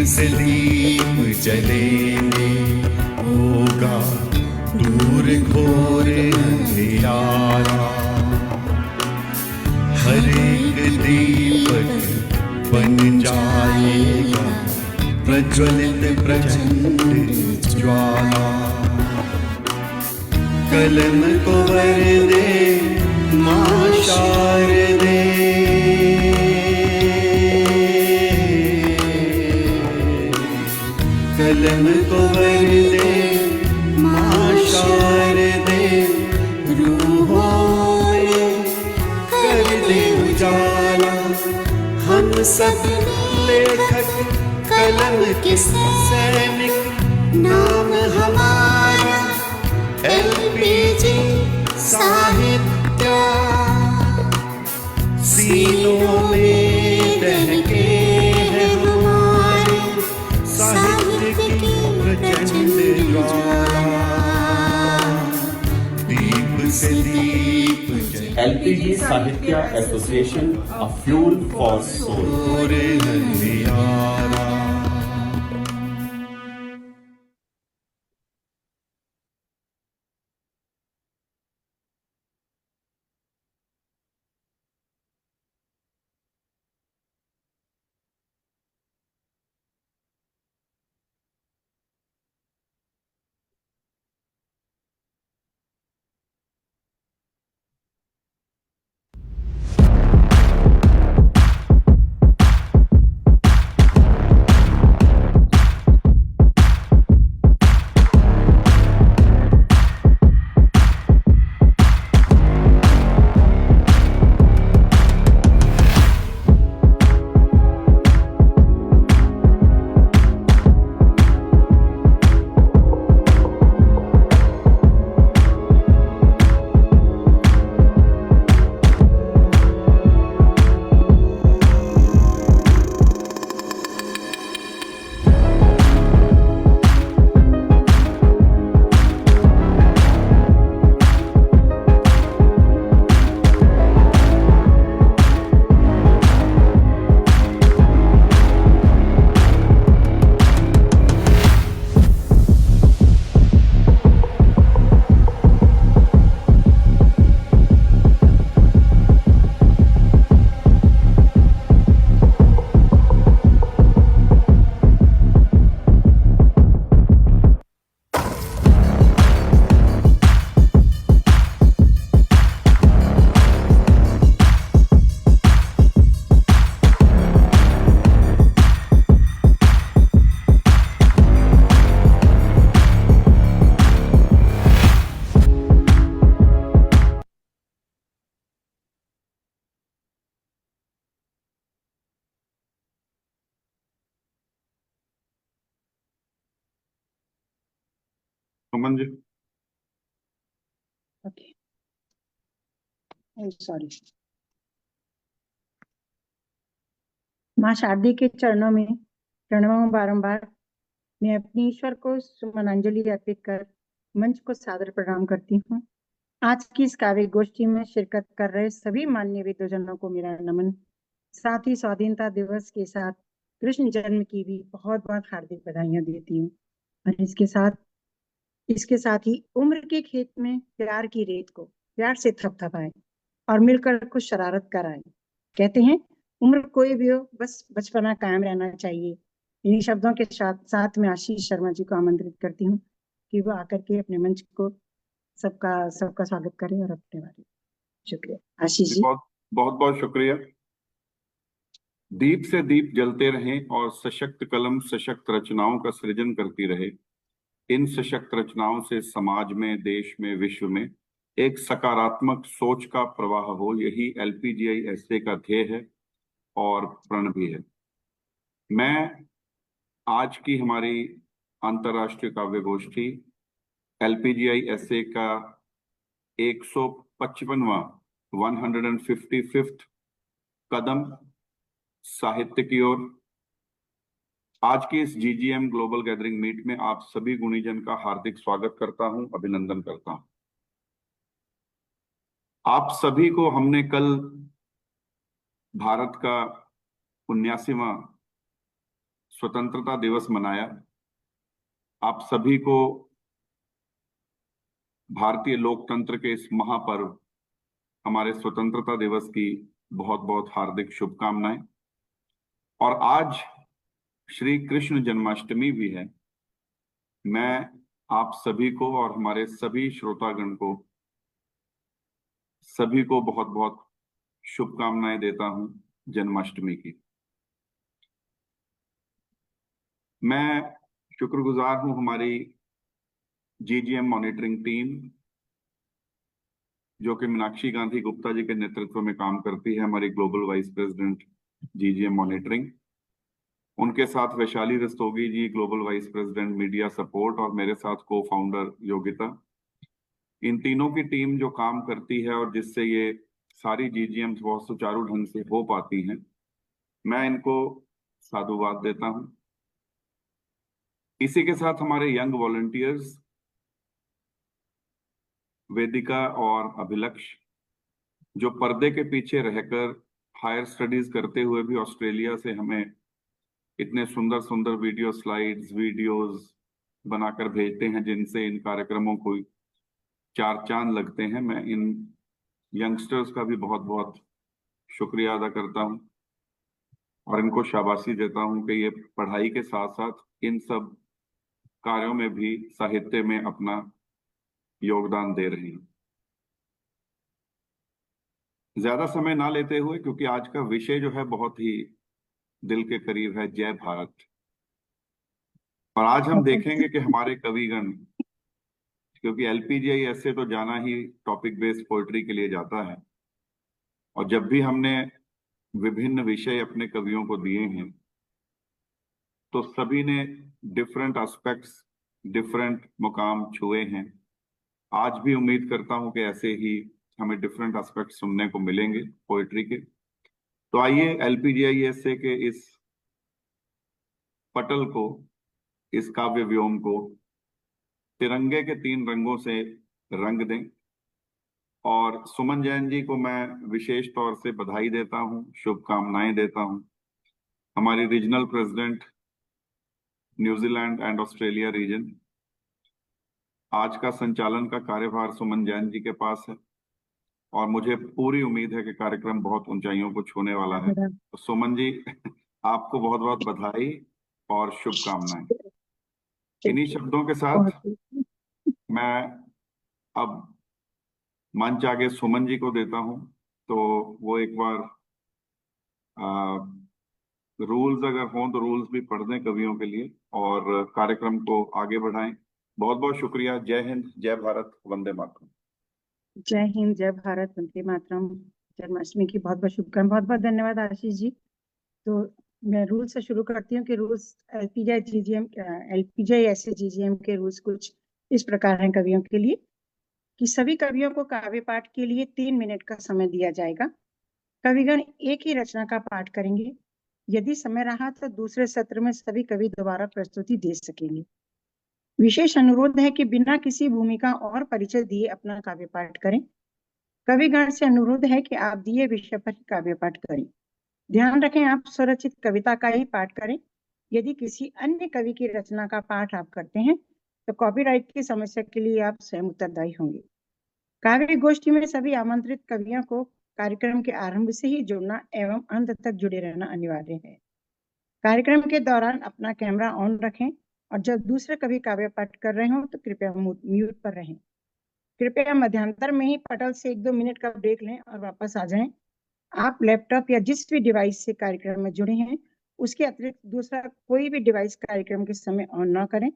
से दीप जलेंगे, होगा दूर घोर अंधियारा। हर एक दीपक बन जाएगा प्रज्वलित प्रचंड ज्वाला। कलम को वर दे मां शारदे, कलम को वर दे मां शारदे। रूहों में कर दे उजाला, हम सब लेखक कलम के सैनिक। नाम हमारा एलपीजी साहित्य, सीनों में दहके है हमारे साहित्य की प्रचंड ज्वाला। दीप से दीप LPG Sahitya Association, a fuel for soul. अंधियारा। Aman ji, okay, sorry. माँ शारदे के चरणों में प्रणवों बारंबार मैं अपनी ईश्वर को सुमनांजलि अर्पित कर मंच को सादर प्रणाम करती हूँ। आज की इस काव्य गोष्ठी में शिरकत कर रहे सभी माननीय विद्वजनों को मेरा नमन। साथ ही स्वाधीनता दिवस के साथ कृष्ण जन्म की भी बहुत बहुत हार्दिक बधाइयां देती हूँ। और इसके साथ ही उम्र के खेत में प्यार की रेत को प्यार से थपथपाएं और मिलकर कुछ शरारत कराएं। कहते हैं उम्र कोई भी हो, बस बचपना कायम रहना चाहिए। इन्हीं शब्दों के साथ में आशीष शर्मा जी को आमंत्रित करती हूँ कि वो आकर के अपने मंच को सबका स्वागत करें और अपने बारे में। शुक्रिया आशीष जी। बहुत बहुत बहुत शुक्रिया। दीप से दीप जलते रहें और सशक्त कलम सशक्त रचनाओं का सृजन करती रहे। इन सशक्त रचनाओं से समाज में, देश में, विश्व में एक सकारात्मक सोच का प्रवाह हो, यही LPGI SA का ध्येय है और प्रण भी है। मैं आज की हमारी अंतर्राष्ट्रीय काव्य गोष्ठी LPGI SA का 155वां 155th कदम साहित्य की ओर, आज की इस GGM ग्लोबल गैदरिंग मीट में आप सभी गुणीजन का हार्दिक स्वागत करता हूं, अभिनंदन करता हूं। आप सभी को हमने कल भारत का 79वां स्वतंत्रता दिवस मनाया। आप सभी को भारतीय लोकतंत्र के इस महापर्व हमारे स्वतंत्रता दिवस की बहुत बहुत हार्दिक शुभकामनाएं। और आज श्री कृष्ण जन्माष्टमी भी है। मैं आप सभी को और हमारे सभी श्रोतागण को सभी को बहुत बहुत शुभकामनाएं देता हूं जन्माष्टमी की। मैं शुक्रगुजार हूं हमारी जीजीएम मॉनिटरिंग टीम, जो कि मीनाक्षी गांधी गुप्ता जी के नेतृत्व में काम करती है, हमारी global vice president GGM monitoring. उनके साथ Vaishali Rastogi ji, global vice president media support, और मेरे साथ को फाउंडर योगिता। इन तीनों की टीम जो काम करती है और जिससे ये सारी जीजीएम्स बहुत सुचारू ढंग से हो पाती हैं, मैं इनको साधुवाद देता हूं। इसी के साथ हमारे यंग वॉलंटियर्स वेदिका और अभिलक्ष, जो पर्दे के पीछे रहकर हायर स्टडीज करते हुए भी ऑस्ट्रेलिया से हमें इतने सुंदर सुंदर वीडियो स्लाइड्स, वीडियोस बनाकर भेजते हैं, जिनसे इन कार्यक्रमों को चार चांद लगते हैं। मैं इन यंगस्टर्स का भी बहुत बहुत शुक्रिया अदा करता हूं और इनको शाबाशी देता हूं कि ये पढ़ाई के साथ साथ इन सब कार्यों में भी साहित्य में अपना योगदान दे रहे हैं। ज्यादा समय ना लेते हुए, क्योंकि आज का विषय जो है बहुत ही दिल के करीब है, जय भारत। और आज हम देखेंगे कि हमारे कविगण, क्योंकि एलपीजीआई ऐसे तो जाना ही टॉपिक बेस्ड पोएट्री के लिए जाता है, और जब भी हमने विभिन्न विषय अपने कवियों को दिए हैं तो सभी ने डिफरेंट एस्पेक्ट्स, डिफरेंट मुकाम छुए हैं। आज भी उम्मीद करता हूं कि ऐसे ही हमें डिफरेंट एस्पेक्ट सुनने को मिलेंगे पोएट्री के। तो आइए एलपीजीआई ऐसे के इस पटल को, इस काव्य व्योम को तिरंगे के 3 रंगों से रंग दें। और सुमन जैन जी को मैं विशेष तौर से बधाई देता हूं, शुभकामनाएं देता हूं। हमारी regional president New Zealand and Australia region, आज का संचालन का कार्यभार सुमन जैन जी के पास है और मुझे पूरी उम्मीद है कि कार्यक्रम बहुत ऊंचाइयों को छूने वाला है। तो सुमन जी, आपको बहुत बहुत बधाई और शुभकामनाएं। इन्हीं शब्दों के साथ मैं अब मंच आगे सुमन जी को देता हूं, तो वो एक बार रूल्स अगर हों तो रूल्स भी पढ़ दें कवियों के लिए और कार्यक्रम को आगे बढ़ाएं। बहुत बहुत शुक्रिया। जय हिंद, जय भारत, वंदे मातरम। जय हिंद, जय भारत, वंदे मातरम। जन्माष्टमी की बहुत बहुत शुभकामनाएं। बहुत बहुत धन्यवाद आशीष जी। तो मैं रूल से शुरू करती हूँ कि रूल्स एलपीजीआई ऐसे जीजीएम के रूल्स कुछ इस प्रकार हैं कवियों के लिए, कि सभी कवियों को काव्य पाठ के लिए 3 मिनट का समय दिया जाएगा। कविगण एक ही रचना का पाठ करेंगे। यदि समय रहा तो दूसरे सत्र में सभी कवि दोबारा प्रस्तुति दे सकेंगे। विशेष अनुरोध है कि बिना किसी भूमिका और परिचय दिए अपना काव्य पाठ करें। कविगण से अनुरोध है कि आप दिए विषय पर काव्य पाठ करें। ध्यान रखें, आप स्वरचित कविता का ही पाठ करें। यदि किसी अन्य कवि की रचना का पाठ आप करते हैं तो कॉपीराइट की समस्या के लिए आप स्वयं उत्तरदायी होंगे। काव्य गोष्ठी में सभी आमंत्रित कवियों को कार्यक्रम के आरंभ से ही जुड़ना एवं अंत तक जुड़े रहना अनिवार्य है। कार्यक्रम के दौरान अपना कैमरा ऑन रखें और जब दूसरे कवि काव्य पाठ कर रहे हो तो कृपया म्यूट पर रहें। कृपया मध्यांतर में ही पटल से 1-2 मिनट का ब्रेक लें और वापस आ जाएं। आप लैपटॉप या जिस भी डिवाइस से कार्यक्रम में जुड़े हैं उसके अतिरिक्त दूसरा कोई भी डिवाइस कार्यक्रम के समय ऑन ना करें,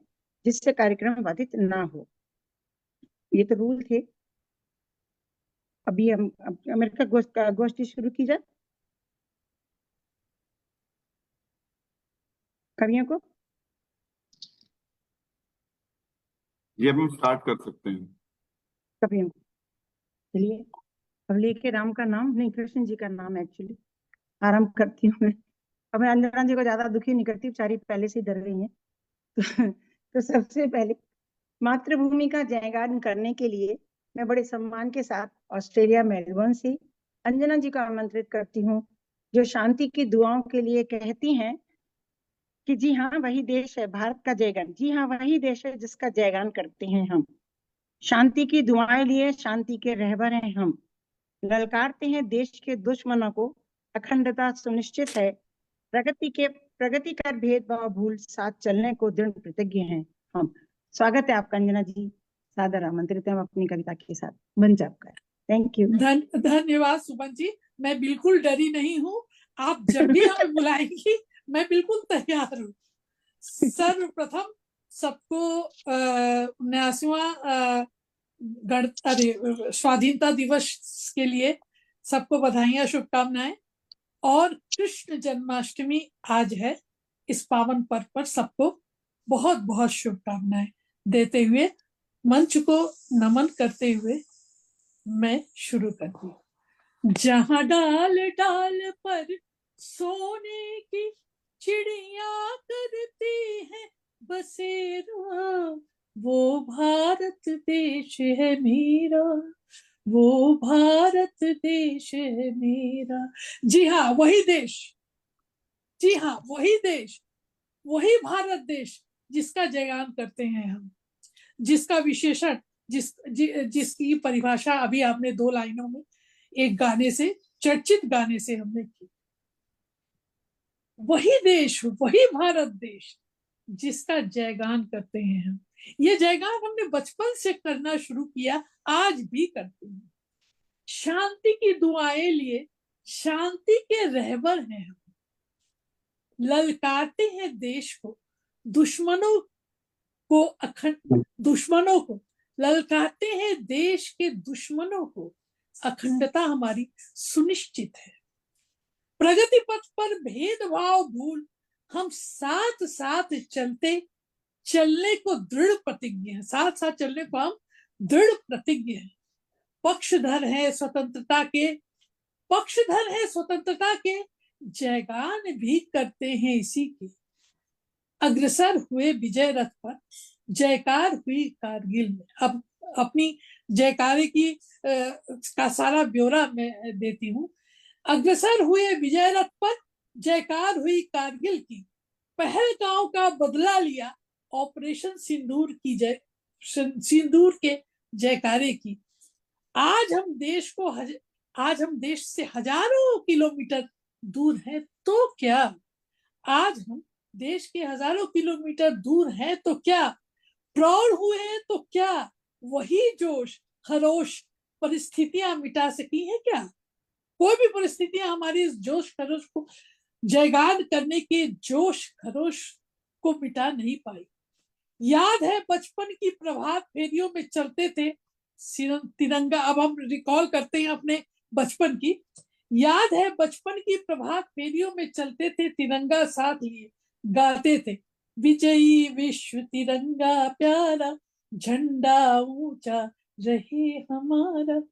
जिससे कार्यक्रम बाधित ना हो। ये तो रूल थे। अभी हम अमेरिका गोष्ठी शुरू की जाए कवियों को। ये हम स्टार्ट कर सकते हैं। कवियों को चलिए, अब लेके राम का नाम नहीं, कृष्ण जी का नाम एक्चुअली आरंभ करती हूँ मैं। अब मैं अंजना जी को ज्यादा दुखी नहीं करती, बेचारी पहले से डर रही है। तो सबसे पहले मातृभूमि का जयगान करने के लिए मैं बड़े सम्मान के साथ ऑस्ट्रेलिया मेलबर्न से अंजना जी को आमंत्रित करती हूँ, जो शांति की दुआओं के लिए कहती हैं कि जी हाँ वही देश है भारत का जयगान, जी हाँ वही देश है जिसका जयगान करते हैं हम। शांति की दुआएं लिए शांति के रहबर हैं हम, ललकारते हैं देश के दुश्मनों को, अखंडता सुनिश्चित है, प्रगति कर भेदभाव भूल साथ चलने को दृढ़ प्रतिज्ञ हैं हम। स्वागत है आपका अंजना जी, सादर आमंत्रित है अपनी कविता के साथ, मंच आपका। Thank you. धन्यवाद सुमन जी, मैं बिल्कुल डरी नहीं हूँ, आप जब भी हमें बुलाएंगी मैं बिल्कुल तैयार हूँ। सर्वप्रथम सबको 79वां स्वाधीनता दिवस के लिए सबको बधाइयां, शुभकामनाएं। और कृष्ण जन्माष्टमी आज है, इस पावन पर्व पर सबको बहुत बहुत शुभकामनाएं देते हुए मंच को नमन करते हुए मैं शुरू करती हूँ। जहाँ डाल डाल पर सोने की चिड़िया करती है बसेरा, वो भारत देश है मेरा, वो भारत देश है मेरा। जी हाँ वही देश, जी हाँ वही देश, वही भारत देश जिसका जयगान करते हैं हम, जिसका विशेषण जिसकी परिभाषा अभी आपने 2 लाइनों में एक गाने से, चर्चित गाने से हमने की। वही देश, वही भारत देश जिसका जयगान करते हैं हम। ये जयगान हमने बचपन से करना शुरू किया, आज भी करते हैं। शांति की दुआएं लिए शांति के रहबर हैं हम, ललकारते हैं देश को, दुश्मनों को ललकारते हैं, देश के दुश्मनों को, अखंडता हमारी सुनिश्चित है। प्रगति पथ पर भेदभाव भूल हम साथ साथ चलने को दृढ़ प्रतिज्ञ है, साथ साथ चलने को हम दृढ़ प्रतिज्ञ है। पक्षधर है स्वतंत्रता के, जयगान भी करते हैं इसी के। अग्रसर हुए विजय रथ पर, जयकार हुई कारगिल में। अब अपनी जयकारे की का सारा ब्यौरा मैं देती हूँ। अग्रसर हुए विजय रथ पर, जयकार हुई कारगिल की। पहलगांव का बदला लिया ऑपरेशन सिंदूर के जयकारे की। आज हम देश से हजारों किलोमीटर दूर हैं तो क्या, आज हम देश के हजारों किलोमीटर दूर हैं तो क्या, प्रौढ़ हुए हैं तो क्या, वही जोश खरोश परिस्थितियां मिटा सकी हैं क्या। कोई भी परिस्थितियां हमारी इस जोश खरोश को, जयगान करने के जोश खरोश को मिटा नहीं पाई। याद है बचपन की प्रभात फेरियों में चलते थे तिरंगा। अब हम रिकॉल करते हैं अपने बचपन की। याद है बचपन की प्रभात फेरियों में चलते थे तिरंगा साथ लिए, गाते थे विजयी विश्व तिरंगा प्यारा, झंडा ऊंचा रहे हमारा।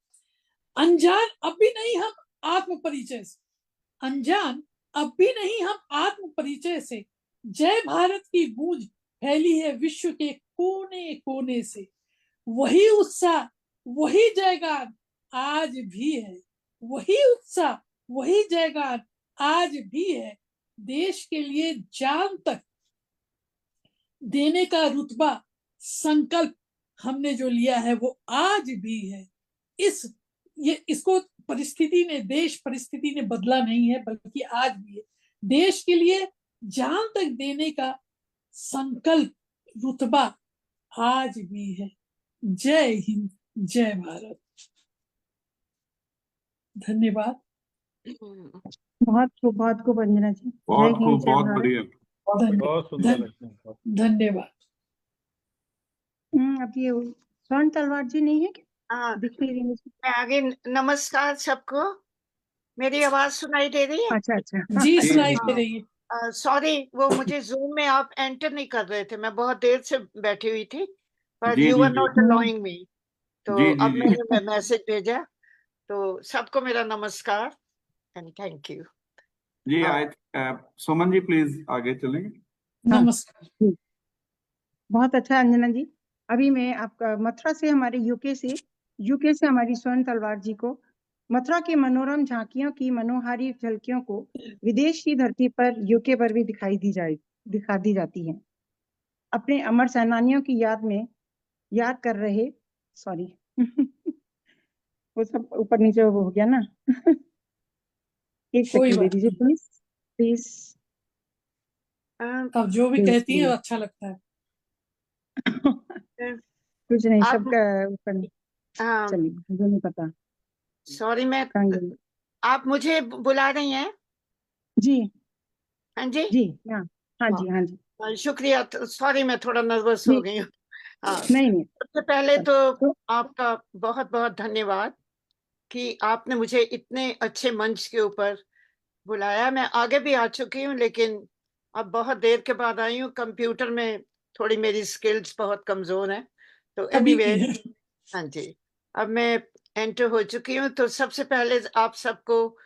अनजान अब भी नहीं हम आत्म परिचय से, जय भारत की गूंज फैली है विश्व के कोने कोने से। वही उत्साह वही जयगान आज भी है, वही उत्साह वही जयगान आज भी है। देश के लिए जान तक देने का रुतबा संकल्प हमने जो लिया है वो आज भी है। इसको देश परिस्थिति ने बदला नहीं है, बल्कि आज भी है। देश के लिए जान तक देने का संकल्प रुतबा आज भी है। जय हिंद, जय भारत। धन्यवाद। बहुत खूब अंजना जी, बहुत जय हिंद, खूब, जय बहुत भारत। बढ़िया। बहुत सुंदर। धन्यवाद। अब ये स्वर्ण तलवार जी नहीं है क्या? हाँ, दिख नहीं रही मुझे। मैं आगे। नमस्कार सबको, मेरी आवाज सुनाई दे रही है? अच्छा जी सुनाई दे रही है। सॉरी, वो मुझे जूम में आप एंटर नहीं कर रहे थे, मैं बहुत देर से बैठी हुई थी, पर जी, यू जी, वर जी। Not allowing me. तो जी, जी, अब जी। मैंने मैसेज भेजा, तो सबको मेरा नमस्कार एंड थैंक यू। जी सुमन जी प्लीज आगे चलेंगे। नमस्कार। बहुत अच्छा अंजना जी। अभी मैं आपका मथुरा से, हमारे यूके से हमारी स्वर्ण तलवार जी को मथुरा की मनोरम झांकियों की मनोहारी झलकियों को विदेश की धरती पर यूके पर भी दिखाई दी जाएगी। दिखा दी जाती है। अपने अमर सेनानियों की याद में याद कर रहे, सॉरी वो सब ऊपर नीचे वो हो गया ना एक कोई सेकंड दे बात दीजिए नहीं, प्लीज प्लीज अब जो भी प्लीज कहती है प्लीज अच्छा लगता है। कुछ नहीं, आप सबका ऊपर चलिए, मुझे नहीं पता सॉरी, मैं कहाँ गई। आप मुझे बुला रही हैं? जी हाँ जी। जी हाँ हाँ हाँ, जी हाँ जी। शुक्रिया। सॉरी, मैं थोड़ा नर्वस हो नहीं गई हूँ। हाँ, नहीं नहीं सबसे पहले तो तो आपका बहुत बहुत धन्यवाद कि आपने मुझे इतने अच्छे मंच के ऊपर बुलाया। मैं आगे भी आ चुकी हूँ, लेकिन अब बहुत देर के बाद आई हूँ। कंप्यूटर में थोड़ी मेरी स्किल्स बहुत कमजोर हैं, तो सभी एनीवे, की है। हाँ जी, अब मैं एंटर हो चुकी हूँ। तो सबसे पहले आप सबको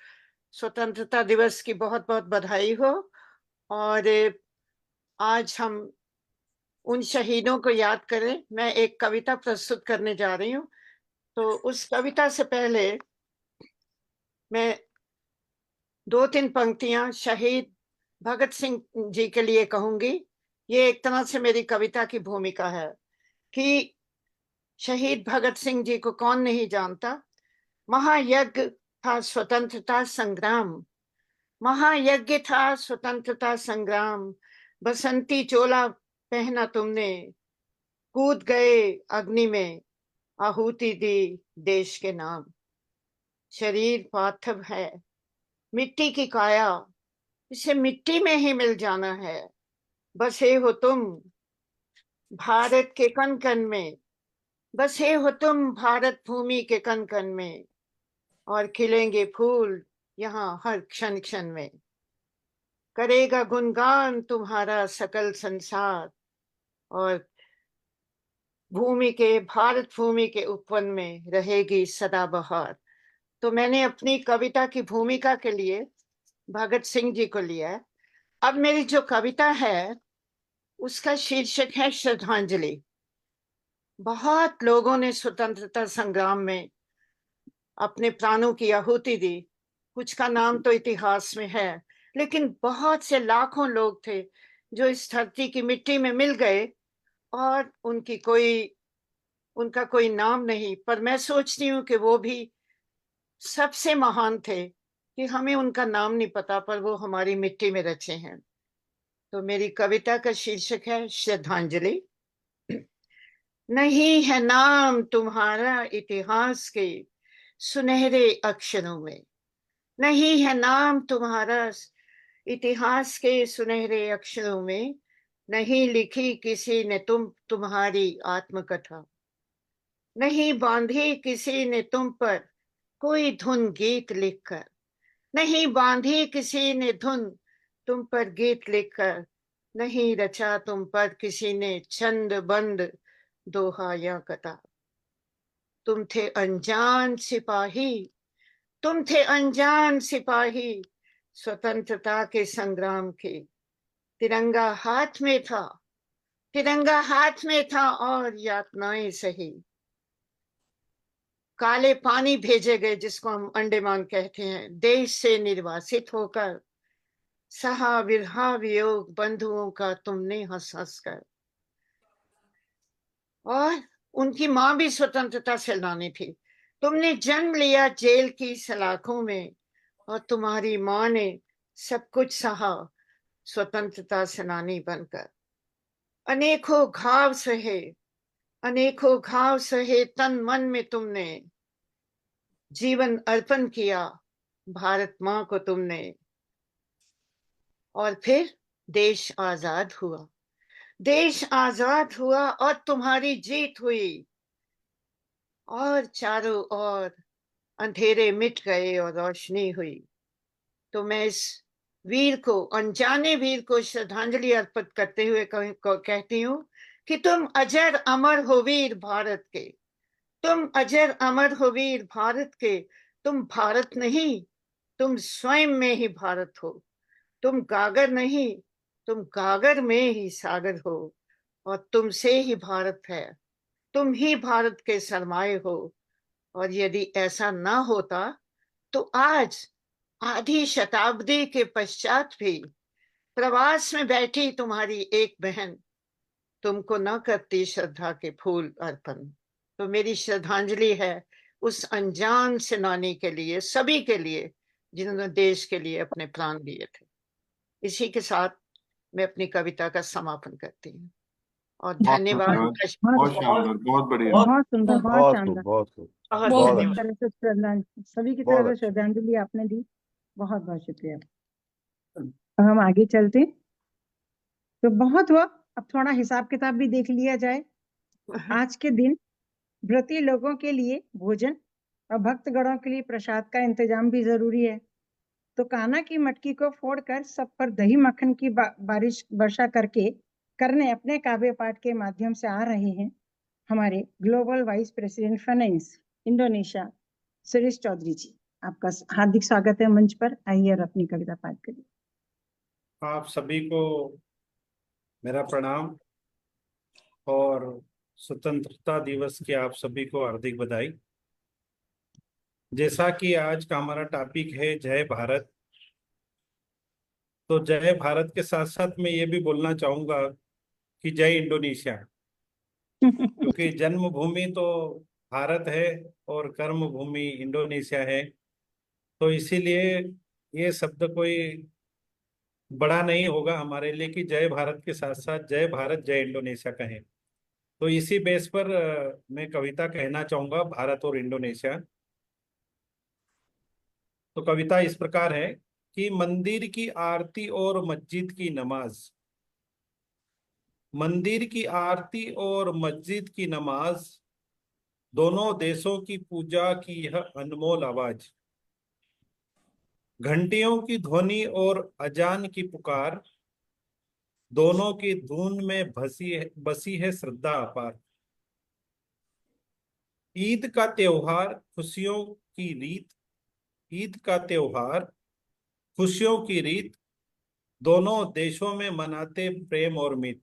स्वतंत्रता दिवस की बहुत बहुत बधाई हो। और आज हम उन शहीदों को याद करें। मैं एक कविता प्रस्तुत करने जा रही हूँ। तो उस कविता से पहले मैं 2-3 पंक्तियां शहीद भगत सिंह जी के लिए कहूंगी। ये एक तरह से मेरी कविता की भूमिका है कि शहीद भगत सिंह जी को कौन नहीं जानता। महायज्ञ था स्वतंत्रता संग्राम, महायज्ञ था स्वतंत्रता संग्राम। बसंती चोला पहना तुमने, कूद गए अग्नि में, आहुति दी देश के नाम। शरीर पार्थिव है, मिट्टी की काया, इसे मिट्टी में ही मिल जाना है। बसे हो तुम भारत के कण कण में, बसे हो तुम भारत भूमि के कण कण में, और खिलेंगे फूल यहाँ हर क्षण क्षण में। करेगा गुणगान तुम्हारा सकल संसार, और भूमि के भारत भूमि के उपवन में रहेगी सदा बहार। तो मैंने अपनी कविता की भूमिका के लिए भगत सिंह जी को लिया है। अब मेरी जो कविता है उसका शीर्षक है श्रद्धांजलि। बहुत लोगों ने स्वतंत्रता संग्राम में अपने प्राणों की आहुति दी। कुछ का नाम तो इतिहास में है, लेकिन बहुत से लाखों लोग थे जो इस धरती की मिट्टी में मिल गए और उनका कोई नाम नहीं। पर मैं सोचती हूँ कि वो भी सबसे महान थे कि हमें उनका नाम नहीं पता, पर वो हमारी मिट्टी में रचे हैं। तो मेरी कविता का शीर्षक है श्रद्धांजलि। नहीं है नाम तुम्हारा इतिहास के सुनहरे अक्षरों में, नहीं है नाम तुम्हारा इतिहास के सुनहरे अक्षरों में, नहीं लिखी किसी ने तुम्हारी आत्मकथा, नहीं बांधी किसी ने तुम पर कोई धुन गीत लिखकर, नहीं बांधी किसी ने धुन तुम पर गीत लिखकर, नहीं रचा तुम पर किसी ने छंद बंद दोहा या कथा। तुम थे अनजान सिपाही, तुम थे अनजान सिपाही स्वतंत्रता के संग्राम के। तिरंगा हाथ में था, तिरंगा हाथ में था और यातनाएं सही। काले पानी भेजे गए, जिसको हम अंडमान कहते हैं, देश से निर्वासित होकर। सहा विरहा वियोग बंधुओं का तुमने हंस हंस कर। और उनकी मां भी स्वतंत्रता सेनानी थी। तुमने जन्म लिया जेल की सलाखों में, और तुम्हारी मां ने सब कुछ सहा स्वतंत्रता सेनानी बनकर। अनेकों घाव सहे, अनेकों घाव सहे तन मन में तुमने, जीवन अर्पण किया भारत मां को तुमने। और फिर देश आजाद हुआ, देश आजाद हुआ और तुम्हारी जीत हुई, और चारों ओर अंधेरे मिट गए और रोशनी हुई। तो मैं इस वीर को, अनजाने वीर को श्रद्धांजलि अर्पित करते हुए कहती हूँ कि तुम अजर अमर हो वीर भारत के, तुम अजर अमर हो वीर भारत के। तुम भारत नहीं, तुम स्वयं में ही भारत हो। तुम गागर नहीं, तुम गागर में ही सागर हो, और तुमसे ही भारत है। तुम ही भारत के सरमाए हो। और यदि ऐसा ना होता तो आज आधी शताब्दी के पश्चात भी प्रवास में बैठी तुम्हारी एक बहन तुमको न करती श्रद्धा के फूल अर्पण। तो मेरी श्रद्धांजलि है उस अनजान सेनानी के लिए, सभी के लिए जिन्होंने देश के लिए अपने प्राण दिए थे। इसी के साथ मैं अपनी कविता का समापन करती हूँ और बहुत धन्यवाद। धन्यवाद, बहुत शानदार, बहुत बढ़िया। बहुत सुंदर, बहुत बहुत खूब, शानदार। बहुत खूब। बहुत बहुत सभी धन्यवाद। तरह से श्रद्धांजलि, सभी की बहुत तरफ से अच्छा। श्रद्धांजलि आपने दी, बहुत बहुत शुक्रिया। अब हम आगे चलते हैं। तो बहुत हुआ, अब थोड़ा हिसाब किताब भी देख लिया जाए। आज के दिन व्रती लोगों के लिए भोजन और भक्तगणों के लिए प्रसाद का इंतजाम भी जरूरी है। तो कान्हा की मटकी को फोड़कर सब पर दही मक्खन की बारिश वर्षा करने अपने काव्य पाठ के माध्यम से आ रहे हैं हमारे global vice president finance Indonesia Suresh Chaudhary ji. आपका हार्दिक स्वागत है मंच पर। आइए और अपनी कविता पाठ करिए। आप सभी को मेरा प्रणाम और स्वतंत्रता दिवस की आप सभी को हार्दिक बधाई। जैसा कि आज का हमारा टॉपिक है जय भारत, तो जय भारत के साथ साथ मैं ये भी बोलना चाहूंगा कि जय इंडोनेशिया, क्योंकि जन्मभूमि तो भारत है और कर्म भूमि इंडोनेशिया है। तो इसीलिए ये शब्द कोई बड़ा नहीं होगा हमारे लिए कि जय भारत के साथ साथ जय भारत जय इंडोनेशिया कहें। तो इसी बेस पर मैं कविता कहना चाहूंगा भारत और इंडोनेशिया। तो कविता इस प्रकार है कि मंदिर की आरती और मस्जिद की नमाज, मंदिर की आरती और मस्जिद की नमाज, दोनों देशों की पूजा की यह अनमोल आवाज, घंटियों की ध्वनि और अजान की पुकार, दोनों की धुन में बसी है श्रद्धा अपार। ईद का त्योहार खुशियों की रीत, ईद का त्योहार खुशियों की रीत, दोनों देशों में मनाते प्रेम और मीत।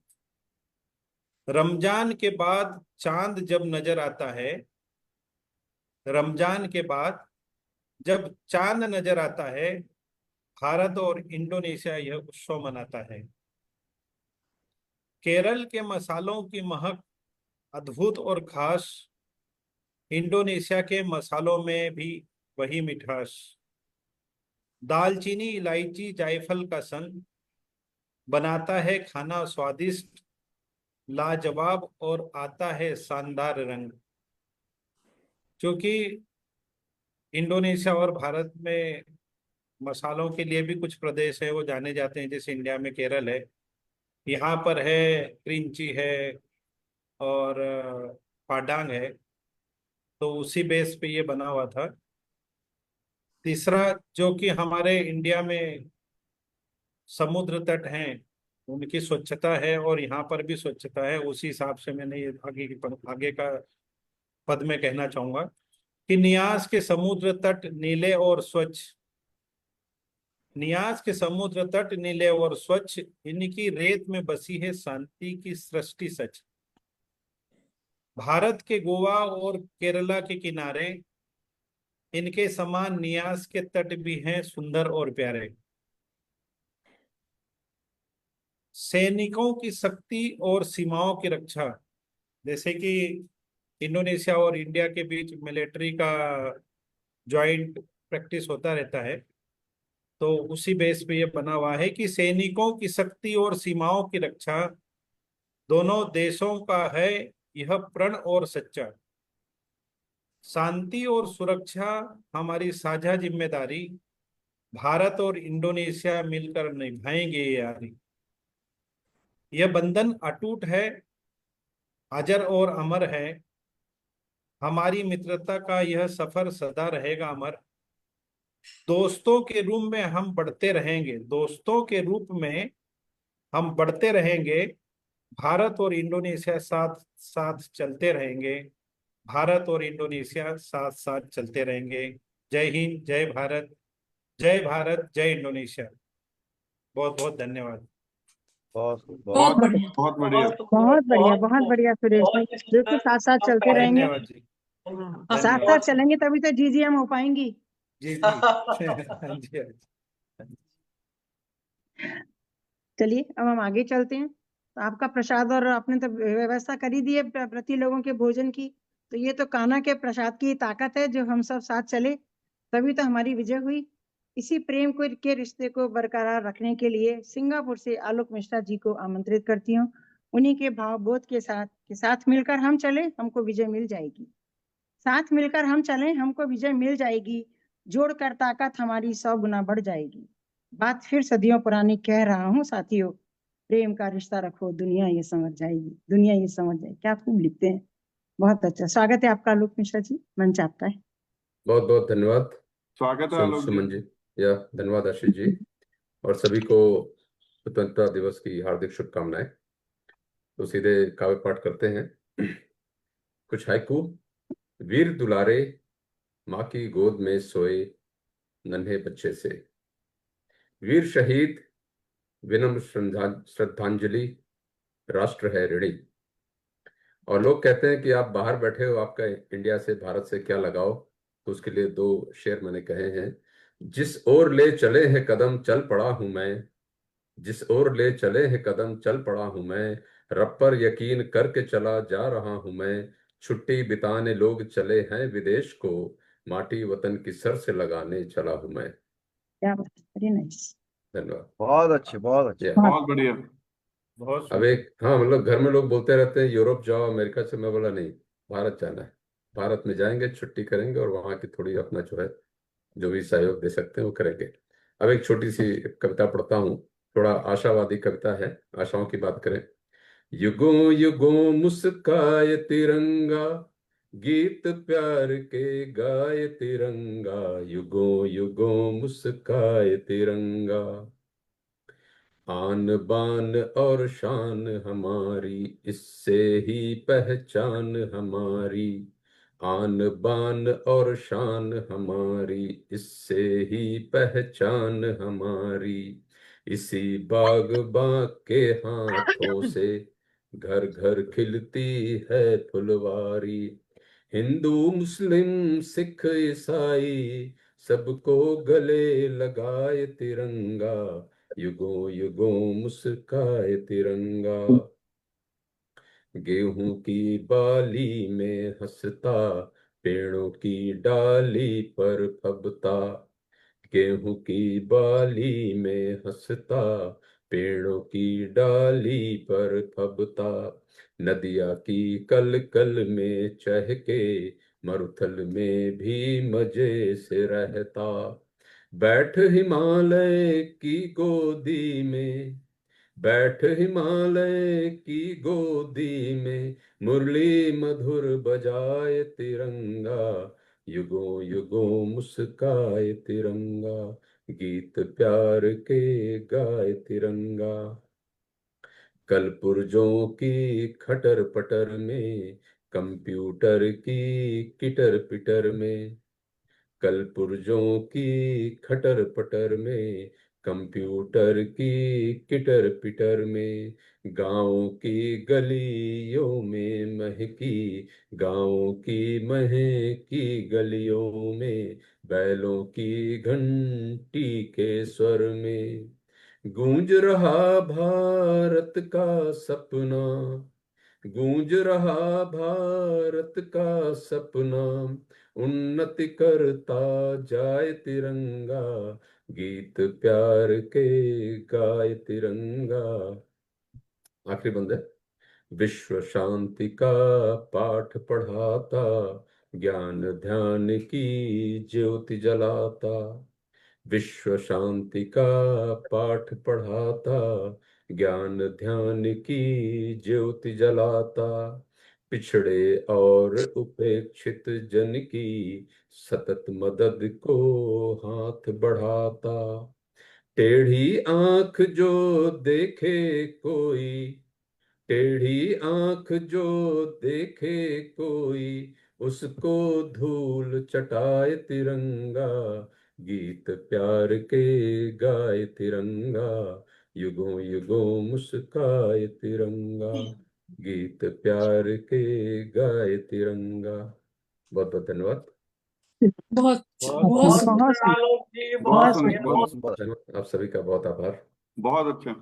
रमजान के बाद चांद जब नजर आता है, रमजान के बाद जब चांद नजर आता है, भारत और इंडोनेशिया यह उत्सव मनाता है। केरल के मसालों की महक अद्भुत और खास, इंडोनेशिया के मसालों में भी वही मिठास। दालचीनी इलायची जायफल का संग बनाता है खाना स्वादिष्ट, लाजवाब और आता है शानदार रंग। क्योंकि इंडोनेशिया और भारत में मसालों के लिए भी कुछ प्रदेश है वो जाने जाते हैं, जैसे इंडिया में केरल है, यहाँ पर है क्रिंची है और पाडांग है। तो उसी बेस पे ये बना हुआ था। तीसरा, जो कि हमारे इंडिया में समुद्र तट हैं उनकी स्वच्छता है और यहाँ पर भी स्वच्छता है, उसी हिसाब से मैंने ये आगे का पद में कहना चाहूंगा कि नियाज के समुद्र तट नीले और स्वच्छ, नियाज के समुद्र तट नीले और स्वच्छ, इनकी रेत में बसी है शांति की सृष्टि सच। भारत के गोवा और केरला के किनारे इनके समान नियाज के तट भी हैं सुंदर और प्यारे। सैनिकों की शक्ति और सीमाओं की रक्षा, जैसे कि इंडोनेशिया और इंडिया के बीच मिलिट्री का जॉइंट प्रैक्टिस होता रहता है, तो उसी बेस पे ये बना हुआ है कि सैनिकों की शक्ति और सीमाओं की रक्षा, दोनों देशों का है यह प्रण और सच्चा। शांति और सुरक्षा हमारी साझा जिम्मेदारी, भारत और इंडोनेशिया मिलकर निभाएंगे ये यारी। यह बंधन अटूट है, अजर और अमर है, हमारी मित्रता का यह सफर सदा रहेगा अमर। दोस्तों के रूप में हम बढ़ते रहेंगे, दोस्तों के रूप में हम बढ़ते रहेंगे, भारत और इंडोनेशिया साथ साथ चलते रहेंगे, भारत और इंडोनेशिया साथ साथ चलते रहेंगे। जय हिंद, जय भारत, जय भारत, जय इंडोनेशिया। बहुत बहुत धन्यवाद। बहुत खूब, बहुत बहुत बढ़िया। बहुत बढ़िया। बहुत बढ़िया, बहुत बढ़िया सुरेश भाई, बिल्कुल साथ साथ चलते रहेंगे। धन्यवाद जी। साथ धन्यवाद साथ चलेंगे तभी तो जीजीएम हो पाएंगी। जी जी। हाँ जी, हाँ जी। चलिए अब हम आगे चलते हैं। तो आपका प्रसाद और आपने तो व्यवस्था कर ही दी है प्रति लोगों के भोजन की, तो ये तो कान्हा के प्रसाद की ताकत है जो हम सब साथ चले तभी तो हमारी विजय हुई। इसी प्रेम को के रिश्ते को बरकरार रखने के लिए सिंगापुर से आलोक मिश्रा जी को आमंत्रित करती हूँ। उन्हीं के भावबोध के साथ मिलकर हम चले, हमको विजय मिल जाएगी। साथ मिलकर हम चलें, हमको विजय मिल जाएगी। जोड़कर ताकत हमारी 100 गुना बढ़ जाएगी। बात फिर सदियों पुरानी कह रहा हूँ साथियों, प्रेम का रिश्ता रखो, दुनिया ये समझ जाएगी, दुनिया ये समझ जाएगी। क्या खूब लिखते हैं, बहुत अच्छा। स्वागत है आपका आलोक मिश्रा जी, मंच आपका है। बहुत बहुत धन्यवाद स्वागत है आलोक जी। सुमन जी, या धन्यवाद आशीष जी, और सभी को स्वतंत्रता दिवस की हार्दिक शुभकामनाएं। तो सीधे काव्य पाठ करते हैं। कुछ हाइकू। वीर दुलारे माँ की गोद में सोए नन्हे बच्चे से, वीर शहीद विनम्र श्रद्धांजलि, राष्ट्र है ऋणी। और लोग कहते हैं कि आप बाहर बैठे हो, आपका इंडिया से भारत से क्या लगाओ, तो उसके लिए 2 शेर मैंने कहे हैं। जिस ओर ले चले हैं कदम चल पड़ा हूं मैं, जिस ओर ले चले हैं कदम चल पड़ा हूं मैं, रब पर यकीन करके चला जा रहा हूं मैं। छुट्टी बिताने लोग चले हैं विदेश को, माटी वतन की सर से लगाने चला हूं मैं। क्या बात है, वेरी नाइस। धन्यवाद। बहुत अच्छे, बहुत अच्छे। बहुत बढ़िया। बहुत अब एक, हाँ मतलब घर में लोग बोलते रहते हैं यूरोप जाओ, अमेरिका से, मैं बोला नहीं, भारत जाना है। भारत में जाएंगे, छुट्टी करेंगे और वहाँ की थोड़ी अपना जो है जो भी सहयोग दे सकते हैं वो करेंगे। अब एक छोटी सी कविता पढ़ता हूँ, थोड़ा आशावादी कविता है, आशाओं की बात करें। युगों युगों मुस्काए तिरंगा, गीत प्यार के गाए तिरंगा, युगों युगों मुस्काए तिरंगा। आन बान और शान हमारी, इससे ही पहचान हमारी। आन बान और शान हमारी, इससे ही पहचान हमारी। इसी बागबां के हाथों से घर घर खिलती है फुलवारी। हिंदू मुस्लिम सिख ईसाई, सबको गले लगाए तिरंगा, युगों युगों मुस्काए तिरंगा। गेहूं की बाली में हंसता, पेड़ों की डाली पर फबता। गेहूं की बाली में हंसता, पेड़ों की डाली पर फबता। नदिया की कल कल में चहके, मरुथल में भी मजे से रहता। बैठ हिमालय की गोदी में, बैठ हिमालय की गोदी में, मुरली मधुर बजाए तिरंगा, युगों युगों मुस्काए तिरंगा। गीत प्यार के गाए तिरंगा। कल पुर्जों की खटर पटर में, कंप्यूटर की किटर पिटर में। कल पुर्जों की खटर पटर में, कंप्यूटर की किटर पिटर में। गाँव की गलियों में महकी, गाँव की महकी गलियों में, बैलों की घंटी के स्वर में। गूंज रहा भारत का सपना, गूंज रहा भारत का सपना, उन्नति करता जाए तिरंगा, गीत प्यार के गाए तिरंगा। आखिरी बंद है। विश्व शांति का पाठ पढ़ाता, ज्ञान ध्यान की ज्योति जलाता। विश्व शांति का पाठ पढ़ाता, ज्ञान ध्यान की ज्योति जलाता। पिछड़े और उपेक्षित जन की सतत मदद को हाथ बढ़ाता। टेढ़ी आंख जो देखे कोई, टेढ़ी आंख जो देखे कोई, उसको धूल चटाए तिरंगा, गीत प्यार के गाए तिरंगा, युगों युगों मुस्काए तिरंगा, गीत प्यार के गाए तिरंगा। बहुत बहुत धन्यवाद। बहुत बहुत बहुत सुंदर आलोक जी, बहुत बहुत बढ़िया। सुंदर। धन्यवाद। आप सभी का बहुत आभार। बहुत अच्छा।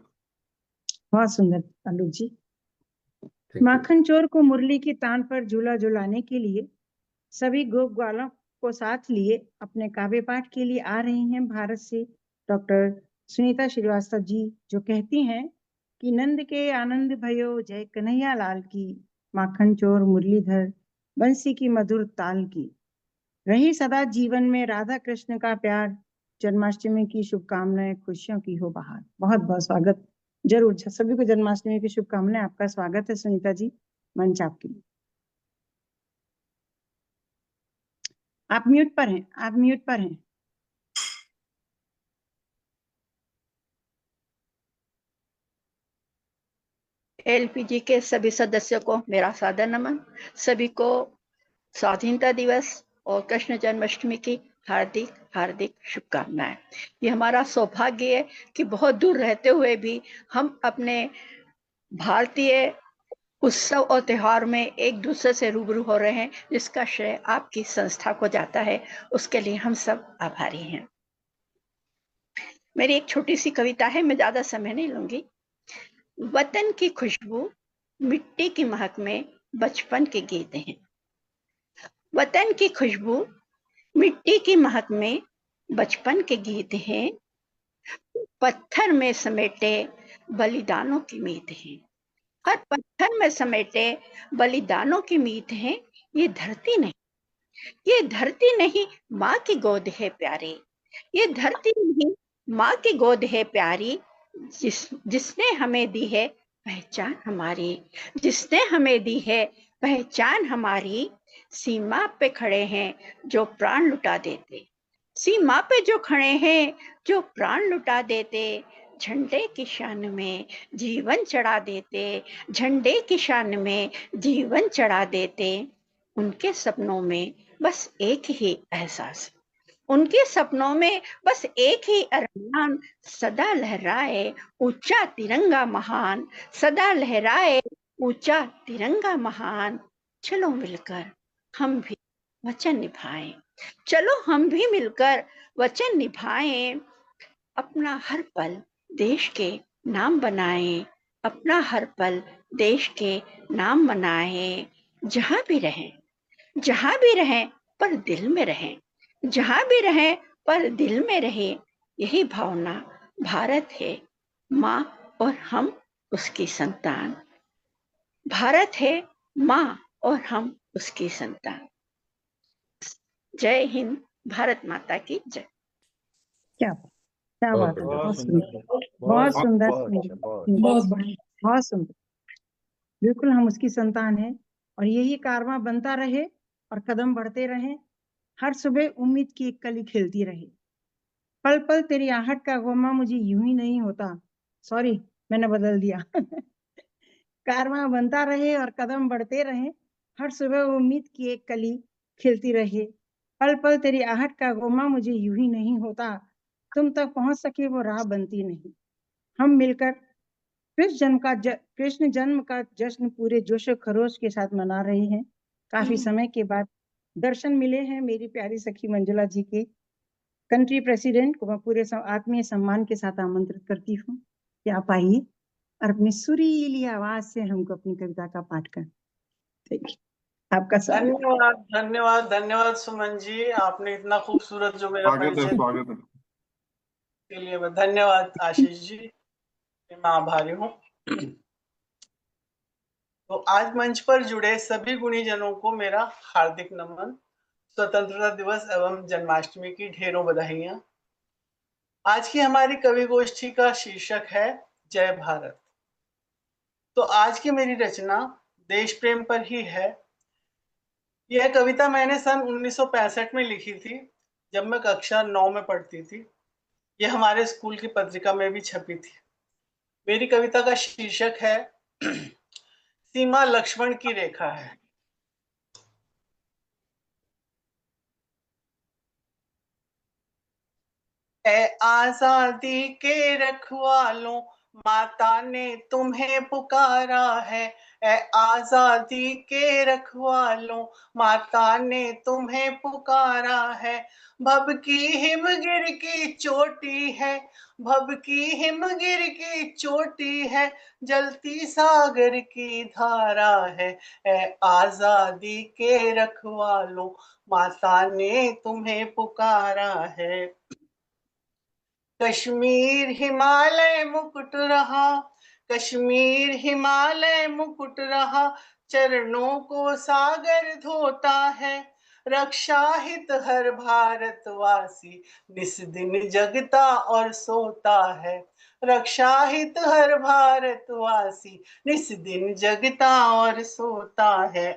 बहुत सुंदर आलोक जी। Thank you. माखन चोर को मुरली की तान पर झूला झुलाने के लिए सभी गोप ग्वालों को साथ लिए अपने काव्य पाठ के लिए आ रही हैं भारत से डॉक्टर सुनीता श्रीवास्तव जी, जो कहती हैं कि नंद के आनंद भयो जय कन्हैया लाल की, माखन चोर मुरलीधर बंसी की मधुर ताल की, रही सदा जीवन में राधा कृष्ण का प्यार, जन्माष्टमी की शुभकामनाएं, खुशियों की हो बहार। बहुत बहुत स्वागत। जरूर सभी को जन्माष्टमी की शुभकामनाएं। आपका स्वागत है सुनीता जी, मंच आपके लिए। आप म्यूट पर हैं, आप म्यूट पर हैं। एलपीजी के सभी सदस्यों को मेरा सादर नमन। सभी को स्वाधीनता दिवस और कृष्ण जन्माष्टमी की हार्दिक हार्दिक शुभकामनाएं। ये हमारा सौभाग्य है कि बहुत दूर रहते हुए भी हम अपने भारतीय उत्सव और त्योहार में एक दूसरे से रूबरू हो रहे हैं, जिसका श्रेय आपकी संस्था को जाता है। उसके लिए हम सब आभारी हैं। मेरी एक छोटी सी कविता है, मैं ज्यादा समय नहीं लूंगी। वतन की खुशबू मिट्टी की महक में बचपन के गीत हैं। वतन की खुशबू मिट्टी की महक में बचपन के गीत हैं। पत्थर में समेटे बलिदानों की मीत हैं। हर पत्थर में समेटे बलिदानों की मीत हैं। ये धरती नहीं, ये धरती नहीं, माँ की गोद है प्यारी। ये धरती नहीं, माँ की गोद है प्यारी। जिसने हमें दी है पहचान हमारी, जिसने हमें दी है पहचान हमारी। सीमा पे खड़े हैं जो प्राण लुटा देते, सीमा पे जो खड़े हैं जो प्राण लुटा देते, झंडे की शान में जीवन चढ़ा देते, झंडे की शान में जीवन चढ़ा देते। उनके सपनों में बस एक ही एहसास, उनके सपनों में बस एक ही अरमान, सदा लहराए ऊंचा तिरंगा महान, सदा लहराए ऊंचा तिरंगा महान। चलो मिलकर हम भी वचन निभाएं, चलो हम भी मिलकर वचन निभाएं। अपना हर पल देश के नाम बनाएं, अपना हर पल देश के नाम बनाएं। जहां भी रहें, जहां भी रहें पर दिल में रहें, जहां भी रहें पर दिल में रहे। यही भावना भारत है, माँ और हम उसकी संतान। भारत है माँ और हम उसकी संतान। जय हिंद, भारत माता की जय। क्या बहुत बात है, बढ़िया। बहुत बहुत सुंदर, सुंदर, बहुत सुंदर, बहुत सुंदर, अच्छा, बहुत सुंदर, बहुत बढ़िया। बहुत सुंदर। बिल्कुल हम उसकी संतान हैं और यही कारवां बनता रहे और कदम बढ़ते रहे। हर सुबह उम्मीद की एक कली खिलती रहे। पल पल तेरी आहट का गोमा मुझे यूं ही नहीं होता। सॉरी, मैंने बदल दिया। कारवां बनता रहे और कदम बढ़ते रहे। हर सुबह उम्मीद की एक कली खिलती रहे। पल पल तेरी आहट का गोमा मुझे यूं ही नहीं होता। तुम तक पहुंच सके वो राह बनती नहीं। हम मिलकर कृष्ण जन्म का जश्न पूरे जोशो खरोश के साथ मना रहे हैं। काफी समय के बाद दर्शन मिले हैं मेरी प्यारी सखी मंजुला जी के। कंट्री प्रेसिडेंट को मैं पूरे आत्मीय सम्मान के साथ आमंत्रित करती हूँ कि आप आइए और अपनी सुरीली आवाज से हमको अपनी कविता का पाठ करें। आपका स्वागत। धन्यवाद धन्यवाद धन्यवाद सुमन जी, आपने इतना खूबसूरत जो मेरा स्वागत है, परिचय स्वागत है। के लिए धन्यवाद आशीष जी, मैं आभारी हूँ। तो आज मंच पर जुड़े सभी गुणीजनों को मेरा हार्दिक नमन। स्वतंत्रता दिवस एवं जन्माष्टमी की ढेरों बधाइयां। आज की हमारी कवि गोष्ठी का शीर्षक है जय भारत। तो आज की मेरी रचना देश प्रेम पर ही है। यह कविता मैंने सन 1965 में लिखी थी, जब मैं कक्षा 9 में पढ़ती थी। यह हमारे स्कूल की पत्रिका में भी छपी थी। मेरी कविता का शीर्षक है सीमा लक्ष्मण की रेखा है। ए आजादी के रखवालों, माता ने तुम्हें पुकारा है, ए आजादी के रखवालों, माता ने तुम्हें पुकारा है। भव की हिमगिर की चोटी है, भव की हिमगिर की चोटी है, जलती सागर की धारा है, ए आजादी के रखवालों, माता ने तुम्हें पुकारा है। कश्मीर हिमालय मुकुट रहा, कश्मीर हिमालय मुकुट रहा, चरणों को सागर धोता है। रक्षा हित हर भारतवासी निस दिन जगता और सोता है, रक्षा हित हर भारतवासी निस दिन जगता और सोता है।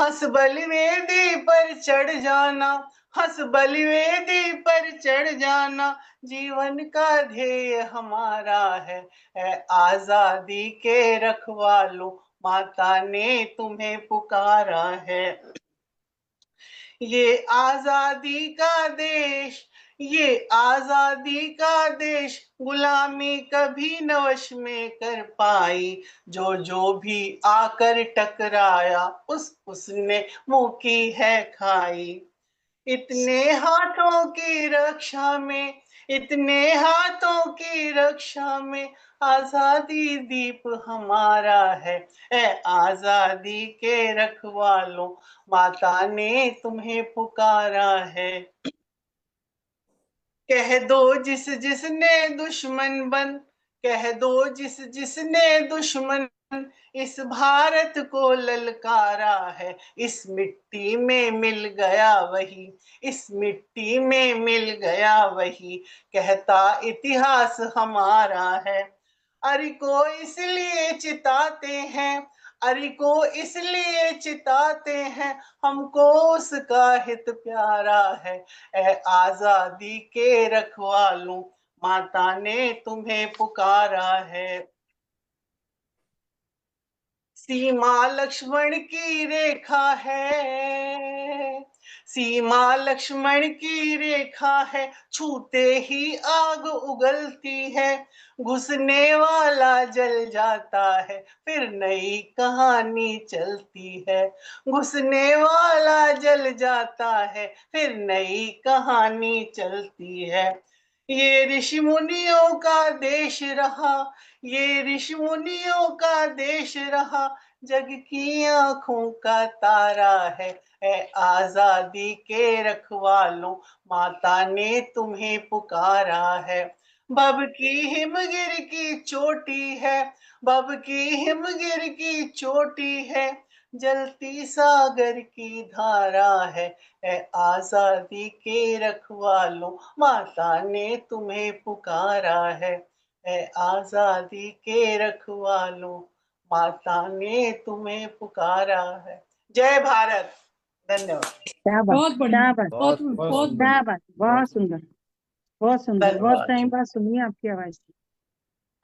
हंस बलिवेदी पर चढ़ जाना, हंस बलिवेदी पर चढ़ जाना, जीवन का ध्येय हमारा है, ए आजादी के रखवालों, माता ने तुम्हें पुकारा है। ये आजादी का देश, ये आजादी का देश, गुलामी कभी न वश में कर पाई, जो जो भी आकर टकराया उसने मुंह की है खाई। इतने हाथों की रक्षा में, इतने हाथों की रक्षा में, आजादी दीप हमारा है, ए आजादी के रखवालों, माता ने तुम्हें पुकारा है। कह दो जिस जिसने दुश्मन बन, कह दो जिस जिसने दुश्मन इस भारत को ललकारा है, इस मिट्टी में मिल गया वही, इस मिट्टी में मिल गया वही, कहता इतिहास हमारा है। अरे को इसलिए चिताते हैं, अरे को इसलिए चिताते हैं, हमको उसका हित प्यारा है, ए आजादी के रखवालों, माता ने तुम्हें पुकारा है। सीमा लक्ष्मण की रेखा है, सीमा लक्ष्मण की रेखा है, छूते ही आग उगलती है, घुसने वाला जल जाता है, फिर नई कहानी चलती है, घुसने वाला जल जाता है, फिर नई कहानी चलती है। ये ऋषि मुनियों का देश रहा, ये ऋषि मुनियों का देश रहा, जग की आंखों का तारा है, ए आजादी के रखवालों, माता ने तुम्हें पुकारा है। भव की हिमगिर की चोटी है, भव की हिमगिर की चोटी है, जलती सागर की धारा है, ए आजादी के रखवालों, माता ने तुम्हें पुकारा है, ए आजादी के रखवालों, माता ने तुम्हें पुकारा है। जय भारत। धन्यवाद। क्या बात, बहुत बढ़िया, क्या बात, बहुत बहुत बहुत सुंदर। क्या बात, बहुत सुंदर, बहुत सुंदर, बहुत धन्यवाद। टाइम बाद सुनी आपकी आवाज।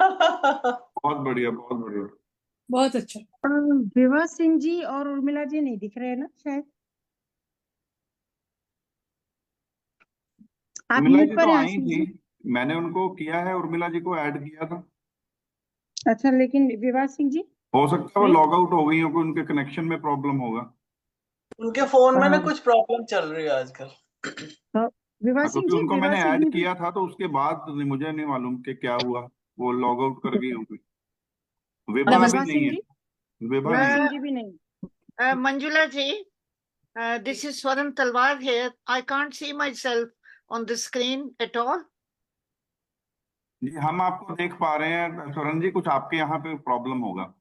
बहुत बढ़िया, बहुत बढ़िया। बहुत अच्छा। विभा सिंह जी और उर्मिला जी नहीं दिख रहे हैं ना शायद। आप उर्मिला म्यूट जी पर तो हैं आई आशीष थी, जी। मैंने उनको किया है, उर्मिला जी को ऐड किया था। अच्छा, लेकिन विभा सिंह जी हो सकता है वो नहीं? लॉग आउट हो गई हो, उनके कनेक्शन में प्रॉब्लम होगा। उनके फोन में ना हाँ। कुछ प्रॉब्लम चल रही है आजकल। विभा हाँ, सिंह क्योंकि जी, उनको विभा मैंने सिंह ऐड जी किया था, तो उसके बाद मुझे नहीं मालूम कि क्या हुआ, वो लॉग आउट कर गई होंगी। विभा अभी विभा नहीं सिंह है, जी, विभा विभा नहीं है। सिंह जी भी नहीं। Manjula ji, this is Swaran Talwar here. I can't see myself on the screen at all. जी हम आपको देख पा रहे हैं स्वरण जी, कुछ आपके यहाँ पे प्रॉब्लम होगा।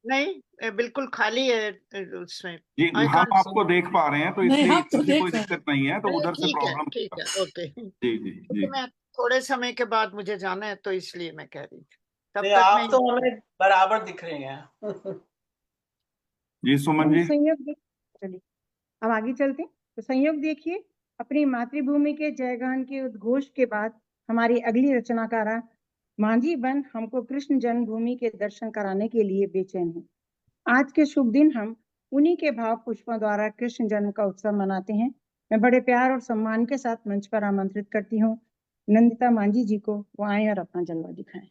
नहीं, बिल्कुल खाली है उसमें। जी I हम can't see. आपको देख पा रहे हैं, तो नहीं, इसलिए हम तो इधर से देख कोई रहे हैं। दिक्कत नहीं है, तो नहीं, उधर से ठीक है, प्रॉब्लम ठीक होगा। है, ओके। जी जी जी मैं थोड़े समय के बाद मुझे जाना है, तो इसलिए मैं कह रही थी। तब नहीं, तक आप मैं तो हमें बराबर दिख रही हैं। जी सुमन जी। संयोग चलिए अब आगे चलते हैं। तो संयोग देखिए, अपनी मातृभूमि के जयगान के उद्घोष के बाद हमारी अगली रचनाकारा मांझी बन हमको कृष्ण जन्मभूमि के दर्शन कराने के लिए बेचैन है। आज के शुभ दिन हम उन्हीं के भाव पुष्पों द्वारा कृष्ण जन्म का उत्सव मनाते हैं। मैं बड़े प्यार और सम्मान के साथ मंच पर आमंत्रित करती हूँ नंदिता मांझी जी को, वो आए और अपना जलवा दिखाएं।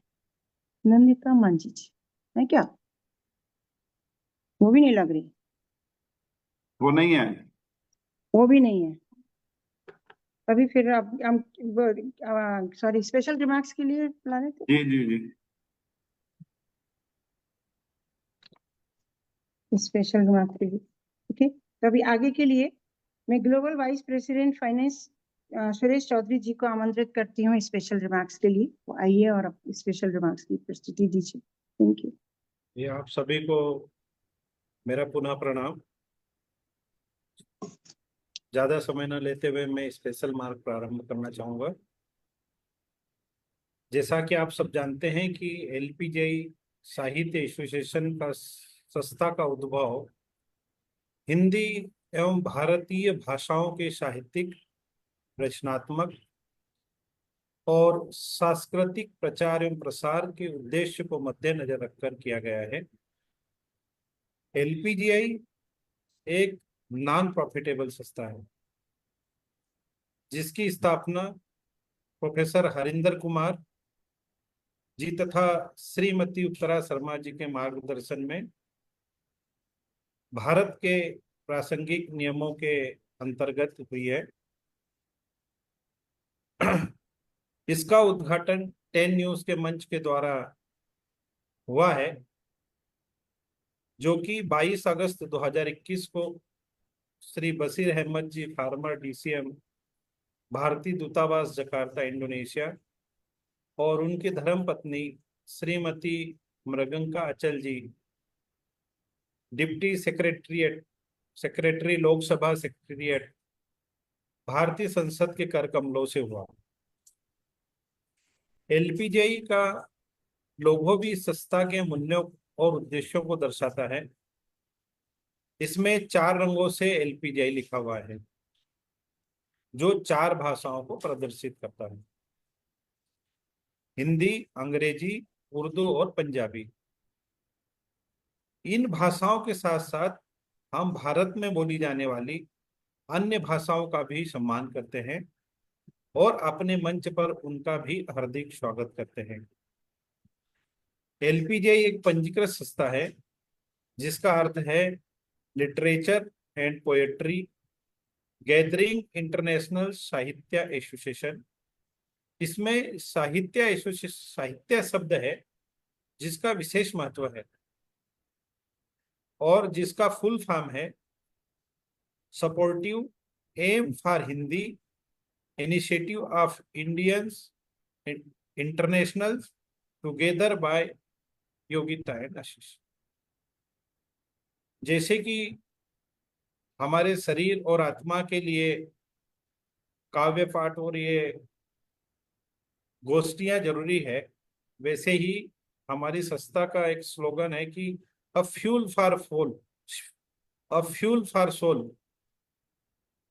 नंदिता मांझी जी है क्या? वो भी नहीं लग रही, वो नहीं है। वो भी नहीं है। अभी फिर अब हम सॉरी स्पेशल रिमार्क्स के लिए बुला रहे थे। जी जी जी। स्पेशल रिमार्क्स के लिए ठीक है। तो अभी आगे के लिए मैं global vice president finance Suresh Chaudhary ji को आमंत्रित करती हूँ स्पेशल रिमार्क्स के लिए। वो आइए और स्पेशल रिमार्क्स की प्रस्तुति दीजिए। Thank you. ये आप सभी को मेरा पुनः प्रणाम। ज्यादा समय न लेते हुए मैं स्पेशल मार्क प्रारंभ करना चाहूंगा। जैसा कि आप सब जानते हैं कि एलपीजीआई साहित्य एसोसिएशन का संस्था का उद्भव हिंदी एवं भारतीय भाषाओं के साहित्यिक, रचनात्मक और सांस्कृतिक प्रचार एवं प्रसार के उद्देश्य को मद्देनजर रखकर किया गया है। एलपीजीआई एक नॉन प्रॉफिटेबल संस्था है जिसकी स्थापना प्रोफेसर हरिंदर कुमार जी तथा श्रीमती उत्तरा शर्मा जी के मार्गदर्शन में भारत के प्रासंगिक नियमों के अंतर्गत हुई है। इसका उद्घाटन 10 न्यूज के मंच के द्वारा हुआ है, जो कि 22 अगस्त 2021 को श्री बशीर अहमद जी, फार्मर डीसीएम, भारतीय दूतावास जकार्ता, इंडोनेशिया, और उनकी धर्मपत्नी श्रीमती मृगंका अचल जी, डिप्टी सेक्रेटरी लोकसभा सेक्रेटरिएट, भारतीय संसद के कर कमलों से हुआ। एलपीजीआई का लोगो भी संस्था के मूल्यों और उद्देश्यों को दर्शाता है। इसमें 4 रंगों से एलपीजीआई लिखा हुआ है, जो 4 भाषाओं को प्रदर्शित करता है: हिंदी, अंग्रेजी, उर्दू और पंजाबी। इन भाषाओं के साथ साथ हम भारत में बोली जाने वाली अन्य भाषाओं का भी सम्मान करते हैं और अपने मंच पर उनका भी हार्दिक स्वागत करते हैं। एलपीजीआई एक पंजीकृत संस्था है जिसका अर्थ है literature and poetry gathering international साहित्य एसोसिएशन। इसमें साहित्य शब्द है जिसका विशेष महत्व है और जिसका फुल फॉर्म है supportive M for Hindi initiative of Indians international together by Yogita and Ashish. जैसे कि हमारे शरीर और आत्मा के लिए काव्य पाठ और ये गोष्ठियां जरूरी है, वैसे ही हमारी संस्था का एक स्लोगन है कि अ फ्यूल फॉर सोल।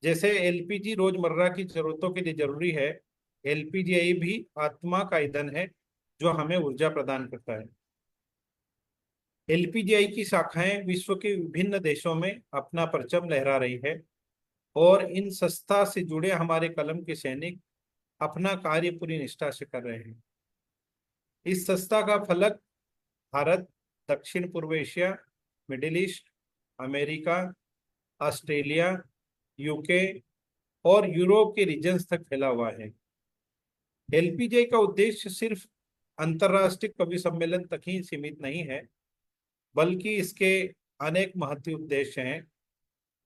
जैसे एलपीजी रोजमर्रा की जरूरतों के लिए जरूरी है, एलपीजीआई भी आत्मा का ईंधन है जो हमें ऊर्जा प्रदान करता है। एलपीजीआई की शाखाएं विश्व के विभिन्न देशों में अपना परचम लहरा रही है और इन संस्था से जुड़े हमारे कलम के सैनिक अपना कार्य पूरी निष्ठा से कर रहे हैं। इस संस्था का फलक भारत, दक्षिण पूर्व Asia, middle east, America, Australia, UK और यूरोप के रीजन्स तक फैला हुआ है। एलपीजीआई का उद्देश्य सिर्फ अंतर्राष्ट्रीय कवि सम्मेलन तक ही सीमित नहीं है, बल्कि इसके अनेक महत्व उद्देश्य हैं,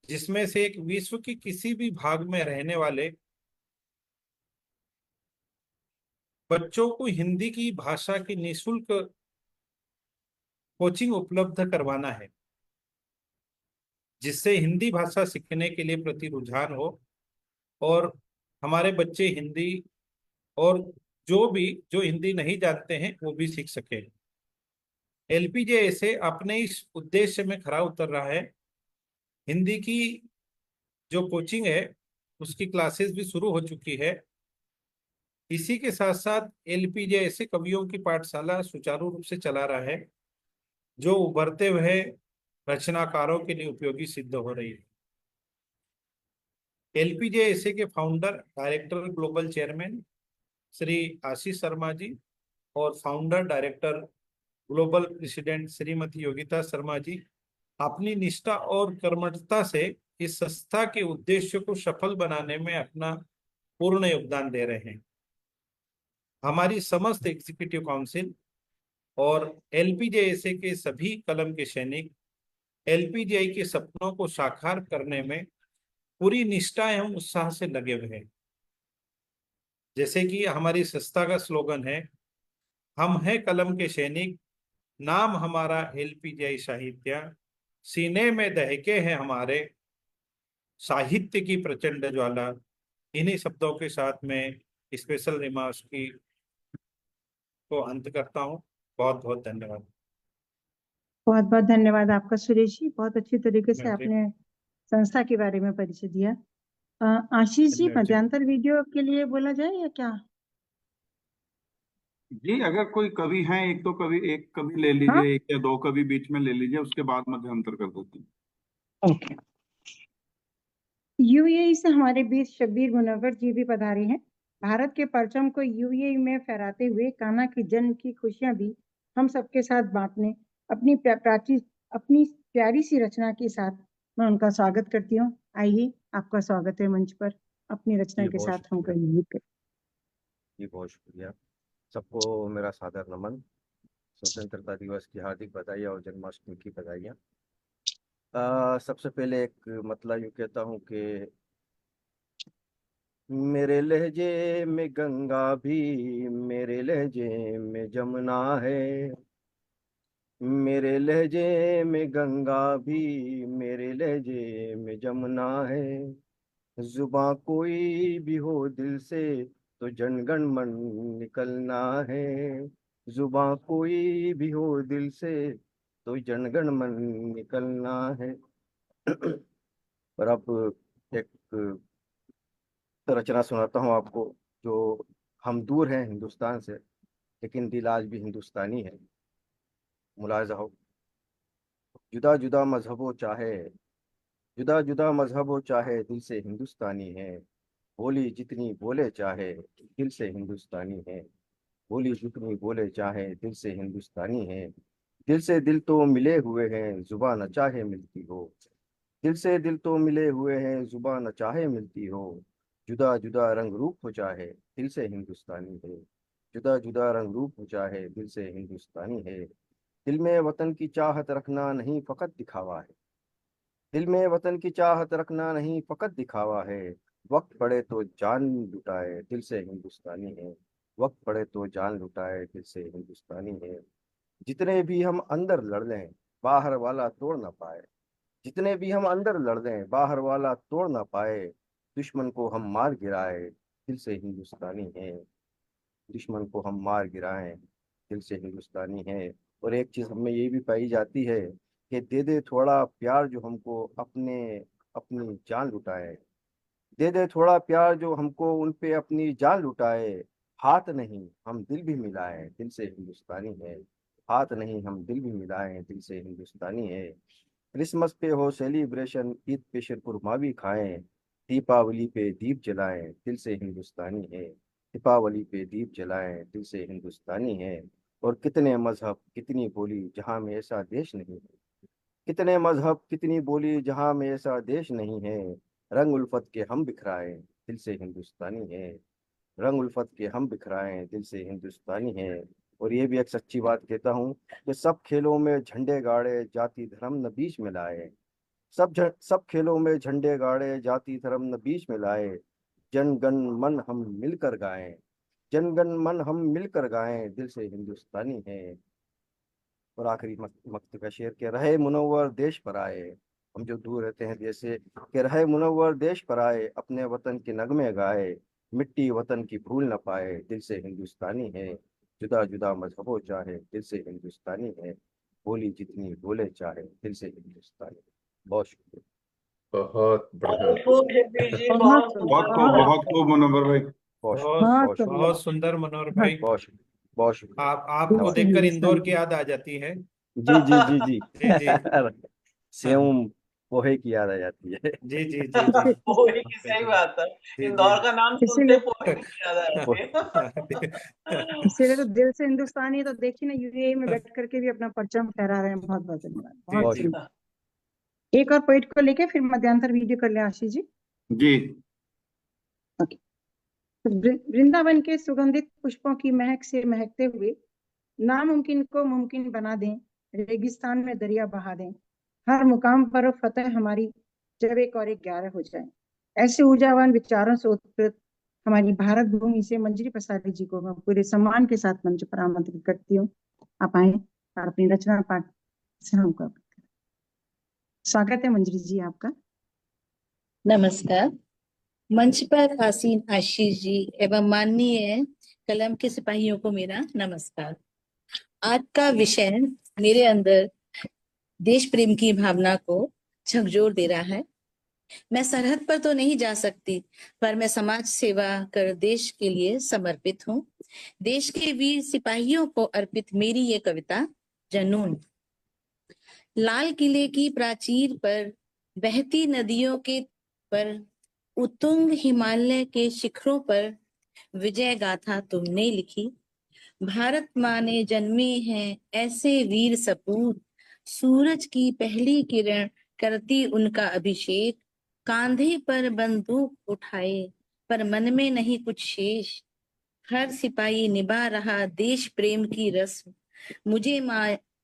जिसमें से एक विश्व के किसी भी भाग में रहने वाले बच्चों को हिंदी की भाषा की निःशुल्क कोचिंग उपलब्ध करवाना है, जिससे हिंदी भाषा सीखने के लिए प्रति रुझान हो और हमारे बच्चे हिंदी और जो हिंदी नहीं जानते हैं वो भी सीख सके। एलपीजीआई से अपने इस उद्देश्य में खरा उतर रहा है। हिंदी की जो कोचिंग है उसकी क्लासेस भी शुरू हो चुकी है। इसी के साथ साथ एलपीजीआई ऐसे कवियों की पाठशाला सुचारू रूप से चला रहा है जो उभरते हुए रचनाकारों के लिए उपयोगी सिद्ध हो रही है। एलपीजीआई ऐसे के founder, director, global chairman Shri Ashish Sharma ji और founder director global president Shrimati Yogita Sharma ji अपनी निष्ठा और कर्मठता से इस संस्था के उद्देश्य को सफल बनाने में अपना पूर्ण योगदान दे रहे हैं। हमारी समस्त एग्जीक्यूटिव काउंसिल और एलपीजीआईएसए के सभी कलम के सैनिक एलपीजीआई के सपनों को साकार करने में पूरी निष्ठा एवं उत्साह से लगे हुए हैं। जैसे कि हमारी संस्था का स्लोगन है, हम हैं कलम के सैनिक, नाम हमारा एलपीजीआई साहित्य, सीने में दहके हैं हमारे साहित्य की प्रचंड ज्वाला। इन्हीं शब्दों के साथ में स्पेशल रिमार्क्स की को अंत करता हूँ। बहुत बहुत धन्यवाद। बहुत बहुत धन्यवाद आपका सुरेश जी, बहुत अच्छी तरीके से धन्यवाद जी। आपने संस्था के बारे में परिचय दिया। आशीष जी, धन्यवाद जी। मध्यांतर वीडियो के लिए बोला जाए या क्या? जी, अगर कोई कवि है, एक तो कवि, एक कवि ले हाँ? लीजिए, एक या दो कवि बीच में ले लीजिए, उसके बाद मध्यांतर कर देते हैं। ओके। यूएई से हमारे बीच शब्बीर मुनव्वर जी भी पधारे हैं। भारत के परचम को यूएई में फहराते हुए कान्हा के जन्म की खुशियां भी हम सबके साथ बांटने अपनी अपनी प्यारी सी रचना के साथ मैं उनका स्वागत करती हूँ। आइए, आपका स्वागत है मंच पर, अपनी रचना जी, के बहुत साथ हमको शुक्रिया। इंगित करें। जी, बहुत शुक्रिया। सबको मेरा सादर नमन, स्वतंत्रता दिवस की हार्दिक बधाई और जन्माष्टमी की बधाइयाँ। सबसे पहले एक मतलब यूँ कहता हूँ कि मेरे लहजे में गंगा भी, मेरे लहजे में जमुना है, मेरे लहजे में गंगा भी, मेरे लहजे में जमुना है, जुबां कोई भी हो दिल से तो जनगण मन निकलना है, जुबां कोई भी हो दिल से तो जनगण मन निकलना है। और अब एक रचना सुनाता हूँ आपको, जो हम दूर हैं हिंदुस्तान से लेकिन दिल आज भी हिंदुस्तानी है। मुलाजा हो, जुदा जुदा मजहब हो चाहे, जुदा जुदा मजहब हो चाहे, दिल से हिंदुस्तानी है, बोली जितनी बोले चाहे दिल से हिंदुस्तानी है, बोली जितनी बोले चाहे दिल से हिंदुस्तानी है, दिल से दिल तो मिले हुए हैं जुबान न चाहे मिलती हो, दिल से दिल तो मिले हुए हैं जुबान न चाहे मिलती हो, जुदा जुदा रंग रूप हो चाहे दिल से हिंदुस्तानी है, जुदा जुदा रंग रूप हो चाहे दिल से हिंदुस्तानी है, दिल में वतन की चाहत रखना नहीं फकत दिखावा है, दिल में वतन की चाहत रखना नहीं फकत दिखावा है, वक्त पड़े तो जान लुटाए दिल से हिंदुस्तानी है, वक्त पड़े तो जान लुटाए दिल से हिंदुस्तानी है, जितने भी हम अंदर लड़ लें बाहर वाला तोड़ ना पाए, जितने भी हम अंदर लड़ लें बाहर वाला तोड़ ना पाए, दुश्मन को हम मार गिराए दिल से हिंदुस्तानी है, दुश्मन को हम मार गिराएं दिल से हिंदुस्तानी है। और एक चीज हमें ये भी पाई जाती है कि दे दे थोड़ा प्यार जो हमको अपने अपनी जान लुटाए, दे दे थोड़ा प्यार जो हमको उन पे अपनी जान लुटाए, हाथ नहीं हम दिल भी मिलाए दिल से हिंदुस्तानी है, हाथ नहीं हम दिल भी मिलाए दिल से हिंदुस्तानी है, क्रिसमस पे हो सेलिब्रेशन, ईद पे शिरकुरमा खाएं, दीपावली पे दीप जलाएं दिल से हिंदुस्तानी है, दीपावली पे दीप जलाएं दिल से हिंदुस्तानी है। और कितने मजहब कितनी बोली जहाँ में ऐसा देश नहीं है, कितने मजहब कितनी बोली जहाँ में ऐसा देश नहीं है, रंग उल्फत के हम बिखराए दिल से हिंदुस्तानी है, रंग उल्फत के हम बिखराए दिल से हिंदुस्तानी है। और ये भी एक सच्ची बात कहता हूँ कि सब खेलों में झंडे गाड़े जाति धर्म न बीच में लाए, सब खेलों में झंडे गाड़े जाति धर्म न बीच में लाए, जन गण मन हम मिलकर गाएं, जन गण मन हम मिलकर गाएं दिल से हिंदुस्तानी है। और आखिरी मक्त का शेर के रहे मुनव्वर देश पर आए, हम जो दूर रहते हैं देश से, के रहे मुनव्वर देश पर आए, अपने वतन के नगमे गाए, मिट्टी वतन की भूल न पाए दिल से हिंदुस्तानी है, जुदा जुदा मजहबों चाहे दिल से हिंदुस्तानी है, बोली जितनी बोले चाहे दिल से हिंदुस्तानी। बहुत शुक्रिया। बहुत बढ़िया। बहुत खूब मुनव्वर भाई। बहुत बहुत बहुत सुंदर मनोहर भाई। बहुत शुक्रिया, बहुत शुक्रिया। आपको धन्यवाद। देखकर इंदौर की याद आ जाती है। जी जी जी जी जी जी सेम पोहे की याद आ जाती है। जी जी जी जी पोहे की सही बात है, जी, इंदौर जी। का नाम इसीलिए सुनते पोहे की याद आ जाती है। इसीलिए तो दिल से हिंदुस्तानी, तो देखिए ना यूएई में बैठ करके भी अपना परचम फहरा रहे हैं। बहुत बहुत धन्यवाद, बहुत बहुत शुक्रिया। एक और पॉइंट को लेके फिर मध्यांतर वीडियो कर ले आशीष जी। जी ओके। तो वृंदावन के सुगंधित पुष्पों की महक से महकते हुए नामुमकिन को मुमकिन बना दें, रेगिस्तान में दरिया बहा दें, हर मुकाम पर फतेह हमारी, जब एक और एक 11 हो जाए। ऐसे ऊर्जावान विचारों से उत्प्रेरित हमारी भारत भूमि से मंजरी प्रसाद जी को मैं पूरे सम्मान के साथ मंच पर आमंत्रित करती हूँ। आप आए और अपनी रचना पाठ से हमको अवगत करें। स्वागत है मंजरी जी आपका। नमस्कार। मंच पर आसीन आशीष जी एवं माननीय कलम के सिपाहियों को मेरा नमस्कार। आज का विषय मेरे अंदर देश प्रेम की भावना को झकझोर दे रहा है। मैं सरहद पर तो नहीं जा सकती, पर मैं समाज सेवा कर देश के लिए समर्पित हूँ। देश के वीर सिपाहियों को अर्पित मेरी ये कविता जनून। लाल किले की प्राचीर पर बहती नदियों के पर उत्तुंग हिमालय के शिखरों पर विजय गाथा तुमने लिखी। भारत माँ ने जन्मे हैं ऐसे वीर सपूत, सूरज की पहली किरण करती उनका अभिषेक। कांधे पर बंदूक उठाए पर मन में नहीं कुछ शेष, हर सिपाही निभा रहा देश प्रेम की रस्म।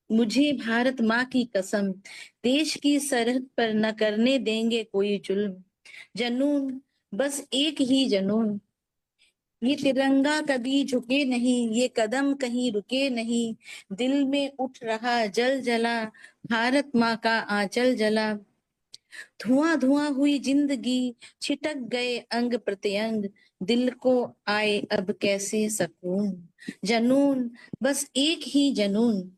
मुझे भारत माँ की कसम, देश की सरहद पर न करने देंगे कोई जुल्म। जनून, बस एक ही जनून, ये तिरंगा कभी झुके नहीं, ये कदम कहीं रुके नहीं। दिल में उठ रहा जल जला, भारत माँ का आंचल जला। धुआं धुआं हुई जिंदगी, छिटक गए अंग प्रत्यंग, दिल को आए अब कैसे सकून। जनून, बस एक ही जनून,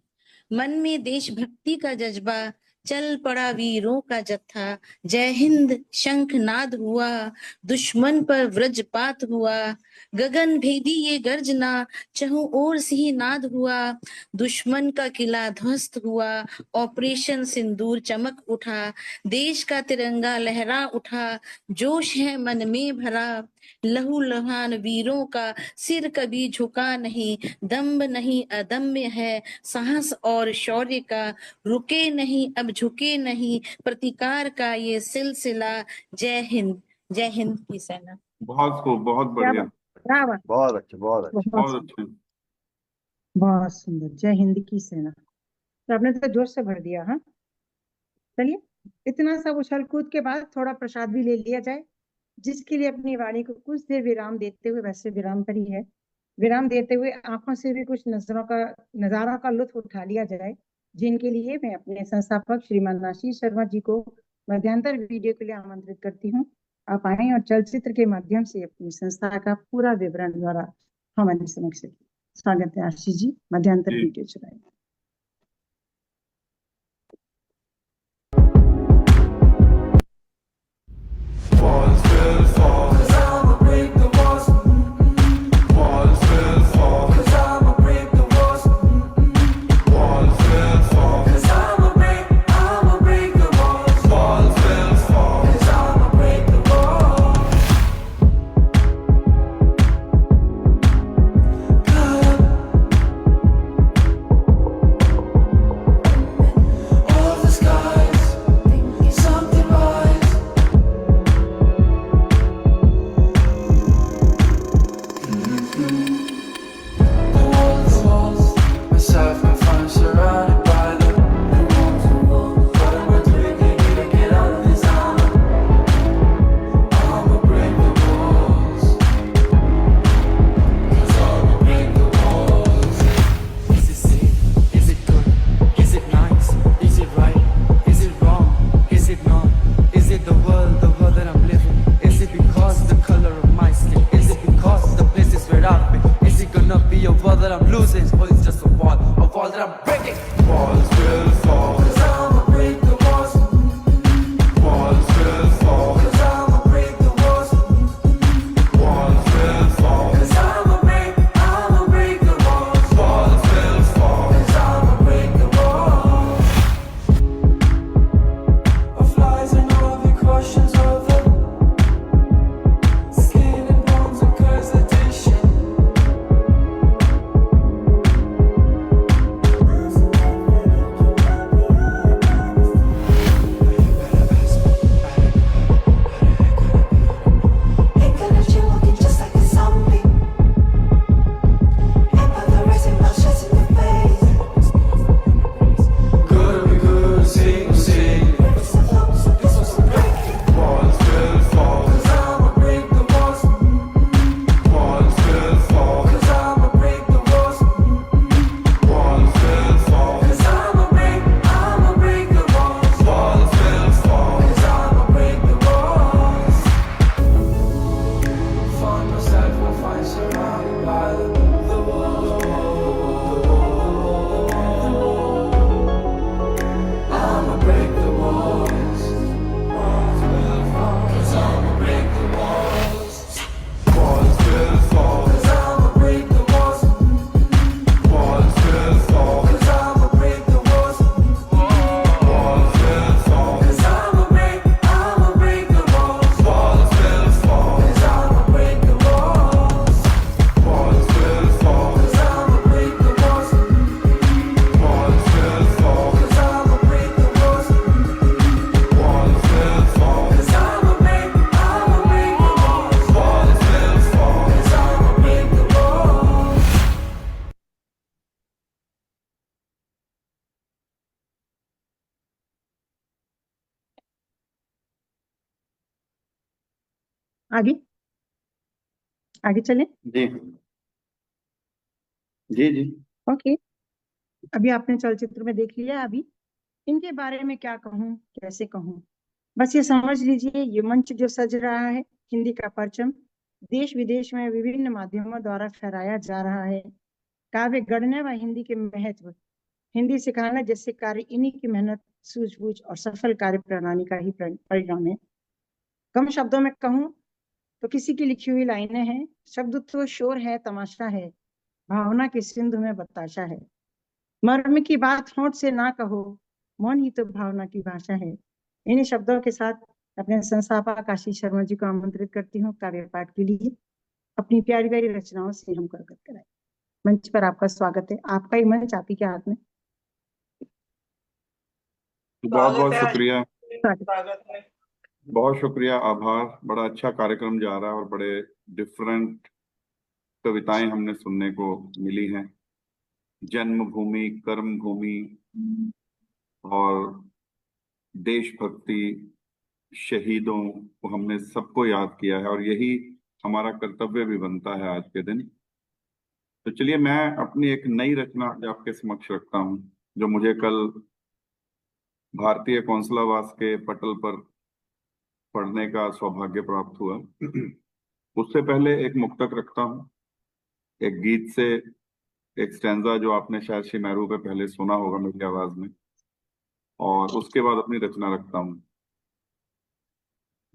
मन में देशभक्ति का जज्बा, चल पड़ा वीरों का जत्था। जय हिंद शंखनाद हुआ, दुश्मन पर वज्रपात हुआ। गगन भेदी ये गर्जना, चहुं ओर से ही नाद हुआ। दुश्मन का किला ध्वस्त हुआ, ऑपरेशन सिंदूर चमक उठा। देश का तिरंगा लहरा उठा, जोश है मन में भरा। लहू लुहान वीरों का सिर कभी झुका नहीं, दम्भ नहीं अदम्य है साहस और शौर्य का। रुके नहीं अब झुके नहीं, प्रतिकार का ये सिलसिला। जय हिंद की सेना। बहुत खूब, बहुत बढ़िया, बहुत बहुत अच्छा, बहुत अच्छा। बहुत अच्छे। बहुत सुंदर। जय हिंद की सेना। तो आपने तो जोश से भर दिया। हाँ, चलिए इतना सब उछल कूद के बाद थोड़ा प्रसाद भी ले लिया जाए, जिसके लिए अपनी वाणी को कुछ देर विराम देते हुए, वैसे विराम पर ही है, विराम देते हुए आंखों से भी कुछ नजारों का लुत्फ उठा लिया जाए, जिनके लिए मैं अपने संस्थापक श्रीमान आशीष शर्मा जी को मध्यांतर वीडियो के लिए आमंत्रित करती हूँ। आप आए और चलचित्र के माध्यम से अपनी संस्था का पूरा विवरण द्वारा हमारे समक्ष रखिए। स्वागत है आशीष जी, मध्यांतर जी। वीडियो चलाइए। Walls will fall, 'cause I'ma break the walls. Walls will fall, 'cause I'ma break the walls. Walls will fall, 'cause I'ma break the walls. Walls will fall, 'cause I'ma break the walls. All the skies, something rise. The walls, myself and friends surrounded by them. What am I doing here to get out of this armor? I'ma break the walls. 'Cause I'ma break the walls. Is it safe? Is it good? Is it nice? Is it right? Is it wrong? Is it not? Is it the world that I'm living? Is it because the color of my skin? Is it because the places where I've been? Is it gonna be a war that I'm losing? Or it's just a wall that I'm breaking? Walls will fall, 'cause I'ma break the walls. Walls will fall, 'cause I'ma break the walls. Walls will fall, 'cause I'ma break the walls. Walls will fall, 'cause I'ma break the walls. A fly आगे आगे चलें। जी जी जी। Okay, अभी आपने चलचित्र में देख लिया। अभी इनके बारे में क्या कहूँ, कैसे कहूँ, बस ये समझ लीजिए, ये मंच जो सज रहा है, हिंदी का परचम देश विदेश में विभिन्न माध्यमों द्वारा फहराया जा रहा है। काव्य गढ़ने व हिंदी के महत्व, हिंदी सिखाना जैसे कार्य इन्हीं की मेहनत, सूझबूझ और सफल कार्य प्रणाली का ही परिणाम है। कम शब्दों में कहूँ तो किसी की लिखी हुई लाइनें हैं, शब्द तो शोर है, तमाशा है, भावना के सिंधु में बताशा है, मर्म की बात होंठ से ना कहो, मौन ही तो भावना की भाषा है। इन्हीं शब्दों के साथ अपने संस्थापक आशीष शर्मा जी को आमंत्रित करती हूँ काव्य पाठ के लिए। अपनी प्यारी प्यारी रचनाओं से हम करगत कराए। मंच पर आपका स्वागत है, आपका ही मंच आप ही के हाथ में। बहुत बहुत स्वागत है, शुक्रिया, स्वागत है। बहुत शुक्रिया, आभार। बड़ा अच्छा कार्यक्रम जा रहा है और बड़े डिफरेंट कविताएं हमने सुनने को मिली हैं। जन्मभूमि, कर्म भूमि और देशभक्ति, शहीदों को हमने सबको याद किया है और यही हमारा कर्तव्य भी बनता है आज के दिन। तो चलिए, मैं अपनी एक नई रचना आपके समक्ष रखता हूँ, जो मुझे कल भारतीय कौंसलावास के पटल पर पढ़ने का सौभाग्य प्राप्त हुआ। उससे पहले एक मुक्तक रखता हूँ, एक गीत से एक स्टैंजा जो आपने शायद शिमेरू पे पहले सुना होगा मेरी आवाज में, और उसके बाद अपनी रचना रखता हूँ।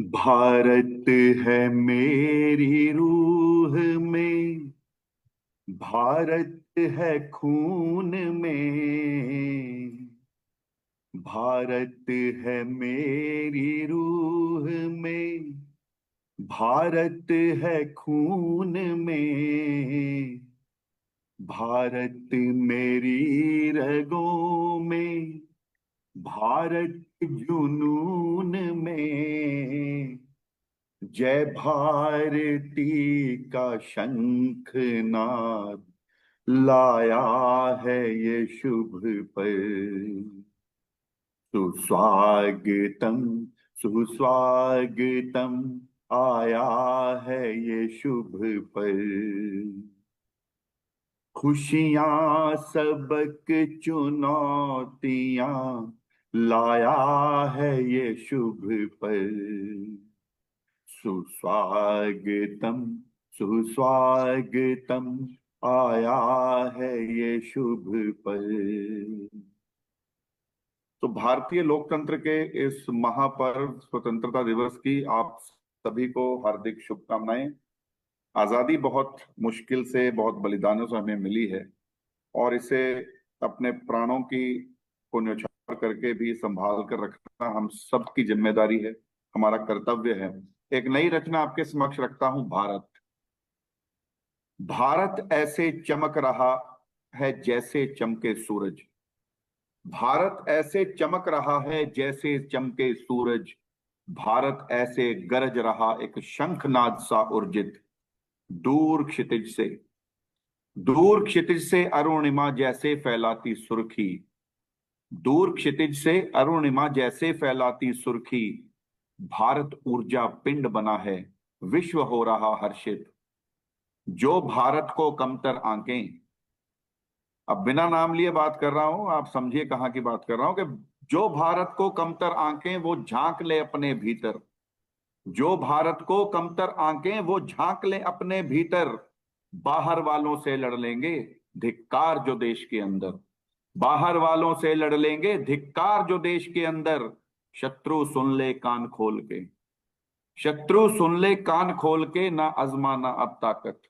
भारत है मेरी रूह में, भारत है खून में, भारत है मेरी रूह में, भारत है खून में, भारत मेरी रगों में, भारत जुनून में, जय भारती का शंखनाद लाया है ये शुभ पल। सुस्वागतम सुस्वागतम आया है ये शुभ पल। खुशियां सबक चुनौतियां लाया है ये शुभ पल। सुस्वागतम सुस्वागतम आया है ये शुभ पल। तो भारतीय लोकतंत्र के इस महापर्व स्वतंत्रता दिवस की आप सभी को हार्दिक शुभकामनाएं। आजादी बहुत मुश्किल से, बहुत बलिदानों से हमें मिली है और इसे अपने प्राणों की को न्यौछावर करके भी संभाल कर रखना हम सबकी जिम्मेदारी है, हमारा कर्तव्य है। एक नई रचना आपके समक्ष रखता हूं, भारत। भारत ऐसे चमक रहा है जैसे चमके सूरज, भारत ऐसे चमक रहा है जैसे चमके सूरज, भारत ऐसे गरज रहा एक शंखनाद सा उर्जित, दूर क्षितिज से अरुणिमा जैसे फैलाती सुर्खी, दूर क्षितिज से अरुणिमा जैसे फैलाती सुर्खी, भारत ऊर्जा पिंड बना है, विश्व हो रहा हर्षित, जो भारत को कमतर आंकें। अब बिना नाम लिए बात कर रहा हूं, आप समझिए कहां की बात कर रहा हूं, कि जो भारत को कमतर आंकें वो झांक ले अपने भीतर, जो भारत को कमतर आंकें वो झांक ले अपने भीतर, बाहर वालों से लड़ लेंगे धिक्कार जो देश के अंदर, बाहर वालों से लड़ लेंगे धिक्कार जो देश के अंदर, शत्रु सुन ले कान खोल के, शत्रु सुन ले कान खोल के, ना आजमाना अब ताकत,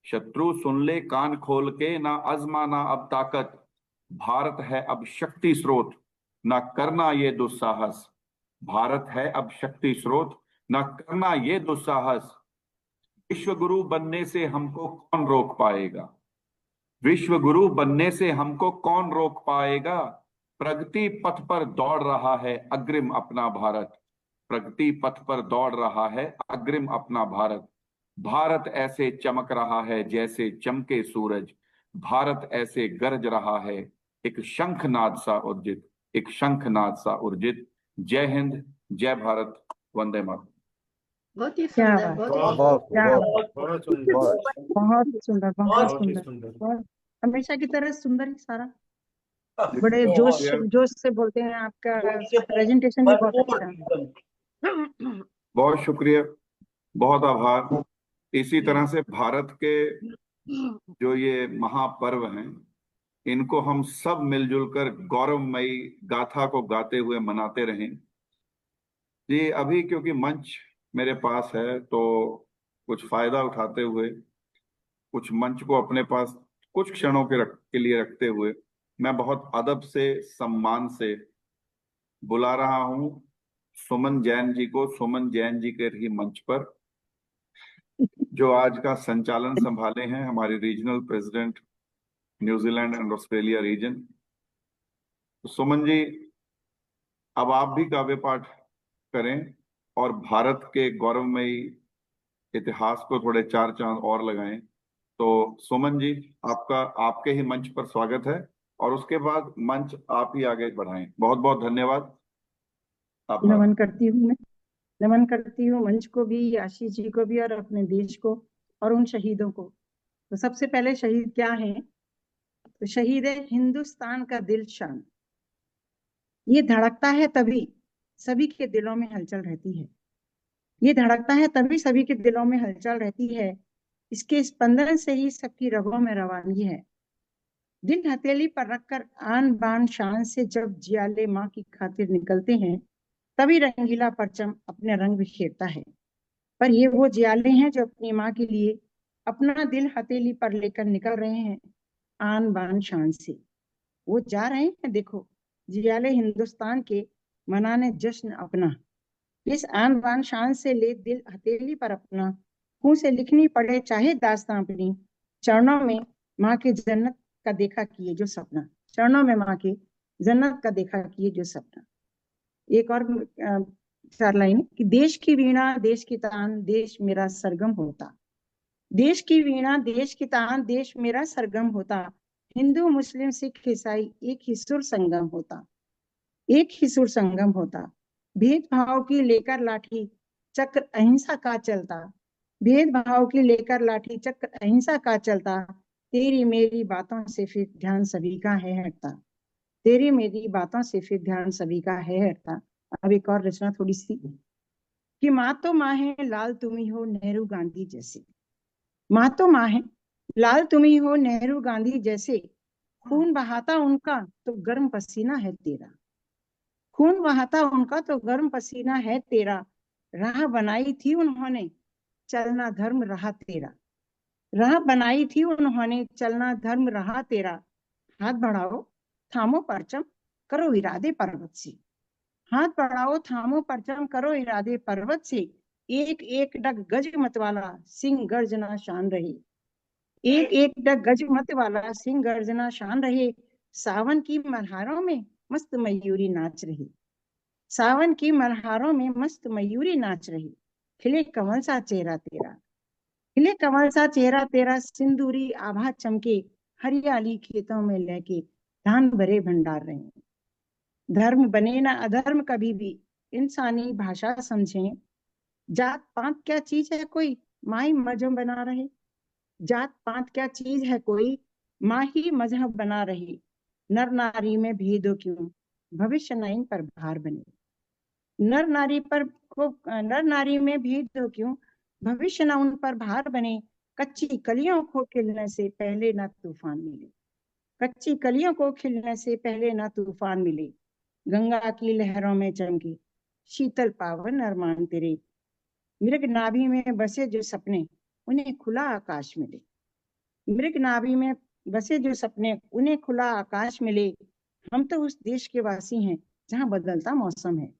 शत्रु सुन ले कान खोल के, ना आजमाना अब ताकत, भारत है अब शक्ति स्रोत, ना करना ये दुस्साहस, भारत है अब शक्ति स्रोत, ना करना ये दुस्साहस, विश्व गुरु बनने से हमको कौन रोक पाएगा, विश्व गुरु बनने से हमको कौन रोक पाएगा, प्रगति पथ पर दौड़ रहा है अग्रिम अपना भारत, प्रगति पथ पर दौड़ रहा है अग्रिम अपना भारत, भारत ऐसे चमक रहा है जैसे चमके सूरज, भारत ऐसे गरज रहा है एक शंखनाद सा उर्जित, एक शंखनाद सा उर्जित। जय हिंद, जय भारत, वंदे मातरम। बहुत ही क्या सुंदर, बात बहुत ही बहुत क्या बहुत बहुत सुंदर, बहुत सुंदर, बहुत बहुत ही सुंदर, सुंदर। बहुत हमेशा की तरह सुंदर ही सारा। बहुत बड़े जोश शुक्रिया। जोश से बोलते हैं, आपका जोश से प्रेजेंटेशन भी बहुत भरपूर अच्छा। एकदम। बहुत शुक्रिया, बहुत आभार। इसी तरह से भारत के जो ये महापर्व हैं, इनको हम सब मिलजुल कर गौरवमयी गाथा को गाते हुए मनाते रहें। जी, अभी क्योंकि मंच मेरे पास है तो कुछ फायदा उठाते हुए, कुछ मंच को अपने पास कुछ क्षणों के लिए रखते हुए, मैं बहुत अदब से, सम्मान से बुला रहा हूं सुमन जैन जी को, सुमन जैन जी के ही मंच पर, जो आज का संचालन संभाले हैं हमारे regional president New Zealand and Australia region. तो सुमन जी, अब आप भी काव्य पाठ करें और भारत के गौरवमयी इतिहास को थोड़े चार चांद और लगाएं। तो सुमन जी, आपका आपके ही मंच पर स्वागत है, और उसके बाद मंच आप ही आगे बढ़ाएं। बहुत बहुत धन्यवाद। आभार। नमन करती हूँ मैं, नमन करती हूँ मंच को भी, आशीष जी को भी, और अपने देश को, और उन शहीदों को। तो सबसे पहले शहीद क्या है? तो शहीद है हिंदुस्तान का दिल शान। ये धड़कता है तभी सभी के दिलों में हलचल रहती है। ये धड़कता है तभी सभी के दिलों में हलचल रहती है। इसके स्पंदन से ही सबकी रगों में रवानगी है। दिल हथेली पर रखकर आन बान शान से जब जियाले माँ की खातिर निकलते हैं, तभी रंगीला परचम अपने रंग बिखेरता है। पर ये वो जियाले हैं जो अपनी माँ के लिए अपना दिल हथेली पर लेकर निकल रहे हैं आन बान शान से। वो जा रहे हैं, देखो, जियाले हिंदुस्तान के मनाने जश्न अपना। इस आन बान शान से ले दिल हथेली पर अपना, मुंह से लिखनी पड़े चाहे दास्तां अपनी, चरणों में माँ के जन्नत का देखा किए जो सपना, चरणों में माँ के जन्नत का देखा किए जो सपना। एक और चार लाइन कि देश की वीणा देश की तान देश मेरा सरगम होता। देश की वीणा देश की तान देश मेरा सरगम होता। हिंदू मुस्लिम सिख ईसाई एक ही सुर संगम होता, एक ही सुर संगम होता। भेदभाव की लेकर लाठी चक्र अहिंसा का चलता, भेदभाव की लेकर लाठी चक्र अहिंसा का चलता। तेरी मेरी बातों से फिर ध्यान सभी का है हटता, तेरी मेरी बातों से फिर ध्यान सभी का है हटता। अब एक और रचना थोड़ी सी कि माँ तो माँ है लाल तुम्ही हो नेहरू गांधी जैसे। माँ तो माँ है लाल तुम्ही हो नेहरू गांधी जैसे। खून बहाता उनका तो गर्म पसीना है तेरा, खून बहाता उनका तो गर्म पसीना है तेरा। राह बनाई थी उन्होंने चलना धर्म रहा तेरा, राह बनाई थी उन्होंने चलना धर्म रहा तेरा। हाथ बढ़ाओ थामो परचम करो इरादे पर्वत से, हाथ बढ़ाओ थामो परचम करो इरादे पर्वत से। एक एक डग गज मत वाला सिंह गर्जना शान रहे, एक एक डग गज मत वाला सिंह गर्जना शान रहे। सावन की मल्हारों में मस्त मयूरी नाच रही, सावन की मल्हारों में मस्त मयूरी नाच रही। खिले कमल सा चेहरा तेरा, खिले कमल सा चेहरा तेरा। सिंदूरी आभा चमके हरियाली खेतों में लहके धान भरे भंडार रहे। धर्म बने ना अधर्म कभी भी इंसानी भाषा समझें। जात पात क्या चीज है कोई माँ ही मजहब बना रहे, जात पात क्या चीज है कोई माँ ही मजहब बना रही। नर नारी में भेदो क्यों भविष्य न इन पर भार बने, नर नारी पर को नर नारी में भेद हो क्यों भविष्य न उन पर भार बने। कच्ची कलियों को खिलने से पहले न तूफान मिले, कच्ची कलियों को खिलने से पहले न तूफान मिले। गंगा की लहरों में चमके शीतल पावन अरमान तेरे। मृग नाभि में बसे जो सपने उन्हें खुला आकाश मिले, मृग नाभि में बसे जो सपने उन्हें खुला आकाश मिले। हम तो उस देश के वासी हैं जहाँ बदलता मौसम है,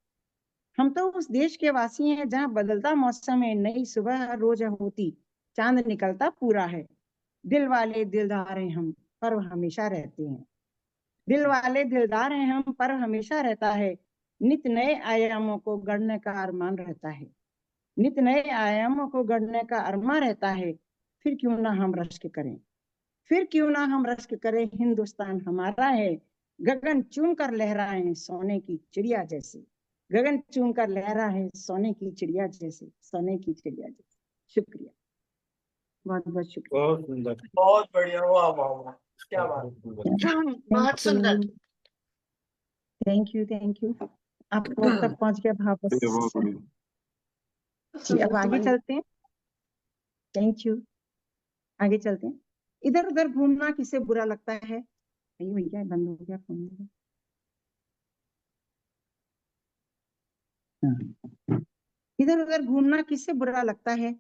हम तो उस देश के वासी हैं जहाँ बदलता मौसम है। नई सुबह रोज होती चांद निकलता पूरा है। दिल वाले दिलदार हैं हम पर हमेशा रहते हैं, दिल वाले दिलदार हैं हम पर हमेशा रहता है। नित नए आयामों को गढ़ने का अरमान रहता है, नित नए आयामों को गढ़ने का अरमान रहता है। फिर क्यों ना हम रश्क करें, फिर क्यों ना हम रश्क करें। हिंदुस्तान हमारा है गगन चूम कर लहराएं सोने की चिड़िया जैसे, गगन चूम कर लहरा है सोने की चिड़िया जैसे, सोने की चिड़िया जैसे। शुक्रिया, बहुत बहुत शुक्रिया। बहुत सुंदर। बहुत बढ़िया, वाह वाह वाह, क्या बात। बहुत सुंदर। Thank you. आपको तक पहुंच गया भाव बस। बहुत बढ़िया। जी, अब आगे चलते हैं। Thank you. आगे चलते हैं। इधर उधर घूमना किसे बुरा लगता है? नहीं भैया, बंद हो गया फोन। इधर उधर घूमना किसे बुरा लगता है?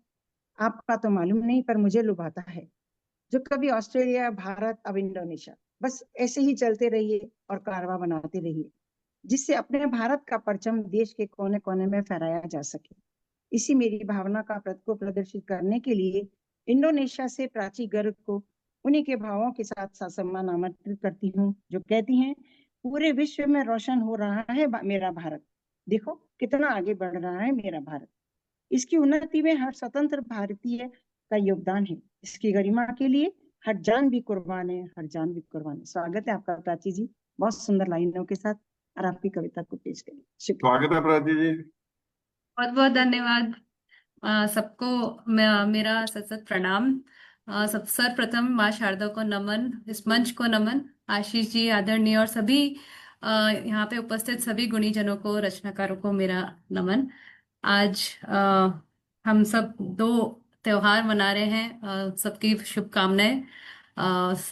आपका तो मालूम नहीं, पर मुझे लुभाता है। जो कभी ऑस्ट्रेलिया, भारत, अब इंडोनेशिया, बस ऐसे ही चलते रहिए और कारवां बनाते रहिए, जिससे अपने भारत का परचम देश के कोने कोने में फहराया जा सके। इसी मेरी भावना का को प्रदर्शित करने के लिए इंडोनेशिया से प्राची गर्ग को उन्हीं के भावों के साथ ससम्मान आमंत्रित करती हूँ, जो कहती हैं, पूरे विश्व में रोशन हो रहा है मेरा भारत। देखो कितना आगे बढ़ रहा है मेरा भारत। इसकी उन्नति में हर स्वतंत्र भारतीय का योगदान है। इसकी गरिमा के लिए हर जान भी कुर्बान है, हर जान भी कुर्बान है। स्वागत है आपका प्राची जी, बहुत सुंदर लाइनों के साथ, और आपकी कविता को पेश करिए। शुक्रिया। स्वागत है प्राची जी। बहुत बहुत धन्यवाद। सबको मेरा सत सत प्रणाम। सब सर्वप्रथम माँ शारदा को नमन, इस मंच को नमन, आशीष जी आदरणीय और सभी यहाँ पे उपस्थित सभी गुणीजनों को, रचनाकारों को मेरा नमन। आज हम सब दो त्योहार मना रहे हैं, सबकी शुभकामनाएं।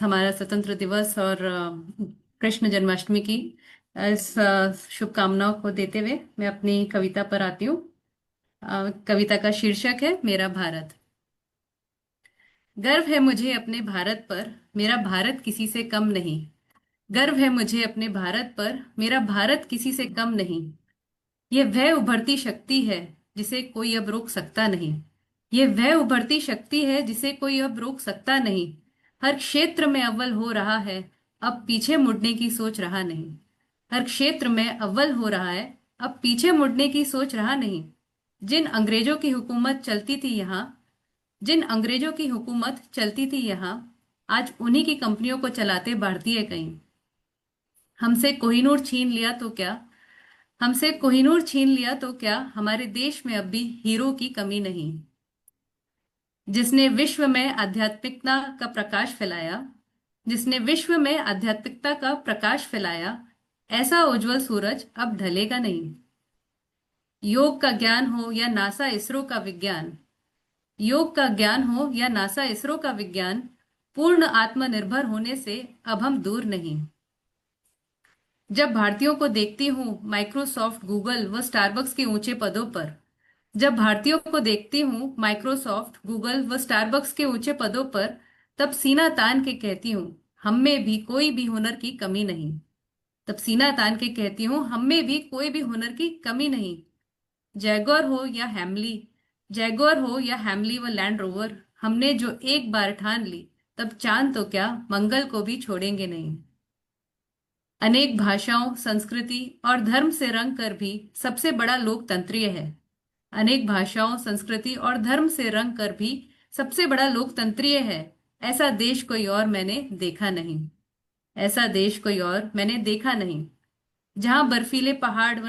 हमारा स्वतंत्र दिवस और कृष्ण जन्माष्टमी की इस शुभकामनाओं को देते हुए मैं अपनी कविता पर आती हूँ। कविता का शीर्षक है मेरा भारत। गर्व है मुझे अपने भारत पर, मेरा भारत किसी से कम नहीं। गर्व है मुझे अपने भारत पर, मेरा भारत किसी से कम नहीं। यह वह उभरती शक्ति है जिसे कोई अब रोक सकता नहीं। यह वह उभरती शक्ति है जिसे कोई अब रोक सकता नहीं। हर क्षेत्र में अव्वल हो रहा है, अब पीछे मुड़ने की सोच रहा नहीं। हर क्षेत्र में अव्वल हो रहा है, अब पीछे मुड़ने की सोच रहा नहीं। जिन अंग्रेजों की हुकूमत चलती थी यहाँ, आज उन्हीं की कंपनियों को चलाते भारतीय कहीं। हमसे कोहिनूर छीन लिया तो क्या, हमारे देश में अब भी हीरो की कमी नहीं। जिसने विश्व में आध्यात्मिकता का प्रकाश फैलाया, ऐसा उज्जवल सूरज अब ढलेगा नहीं। योग का ज्ञान हो या नासा इसरो का विज्ञान, पूर्ण आत्मनिर्भर होने से अब हम दूर नहीं। जब भारतीयों को देखती हूँ माइक्रोसॉफ्ट, गूगल व स्टारबक्स के ऊंचे पदों पर, तब सीना तान के कहती हूँ हम में भी कोई भी हुनर की कमी नहीं। जैगुआर हो या हैमली व लैंड रोवर, हमने जो एक बार ठान ली, तब चांद तो क्या, मंगल को भी छोड़ेंगे नहीं। अनेक भाषाओं, संस्कृति और धर्म से रंग कर भी सबसे बड़ा लोकतंत्रीय है। ऐसा देश कोई और मैंने देखा नहीं। जहां बर्फीले पहाड़ व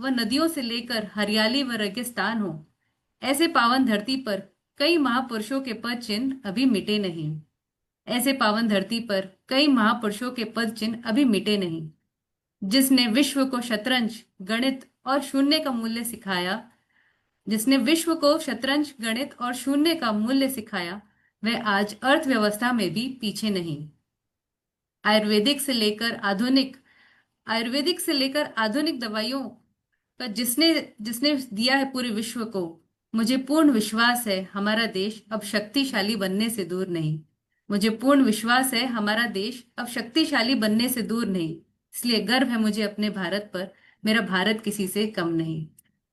नदियों से लेकर हरियाली व रेगिस्तान हो, ऐसे पावन धरती पर कई महापुरुषों के पद चिन्ह अभी मिटे नहीं। जिसने विश्व को शतरंज, गणित और शून्य का मूल्य सिखाया, वह आज अर्थव्यवस्था में भी पीछे नहीं। आयुर्वेदिक से लेकर आधुनिक दवाइयों का जिसने दिया है पूरे विश्व को, मुझे पूर्ण विश्वास है हमारा देश अब शक्तिशाली बनने से दूर नहीं। इसलिए गर्व है मुझे अपने भारत पर, मेरा भारत किसी से कम नहीं।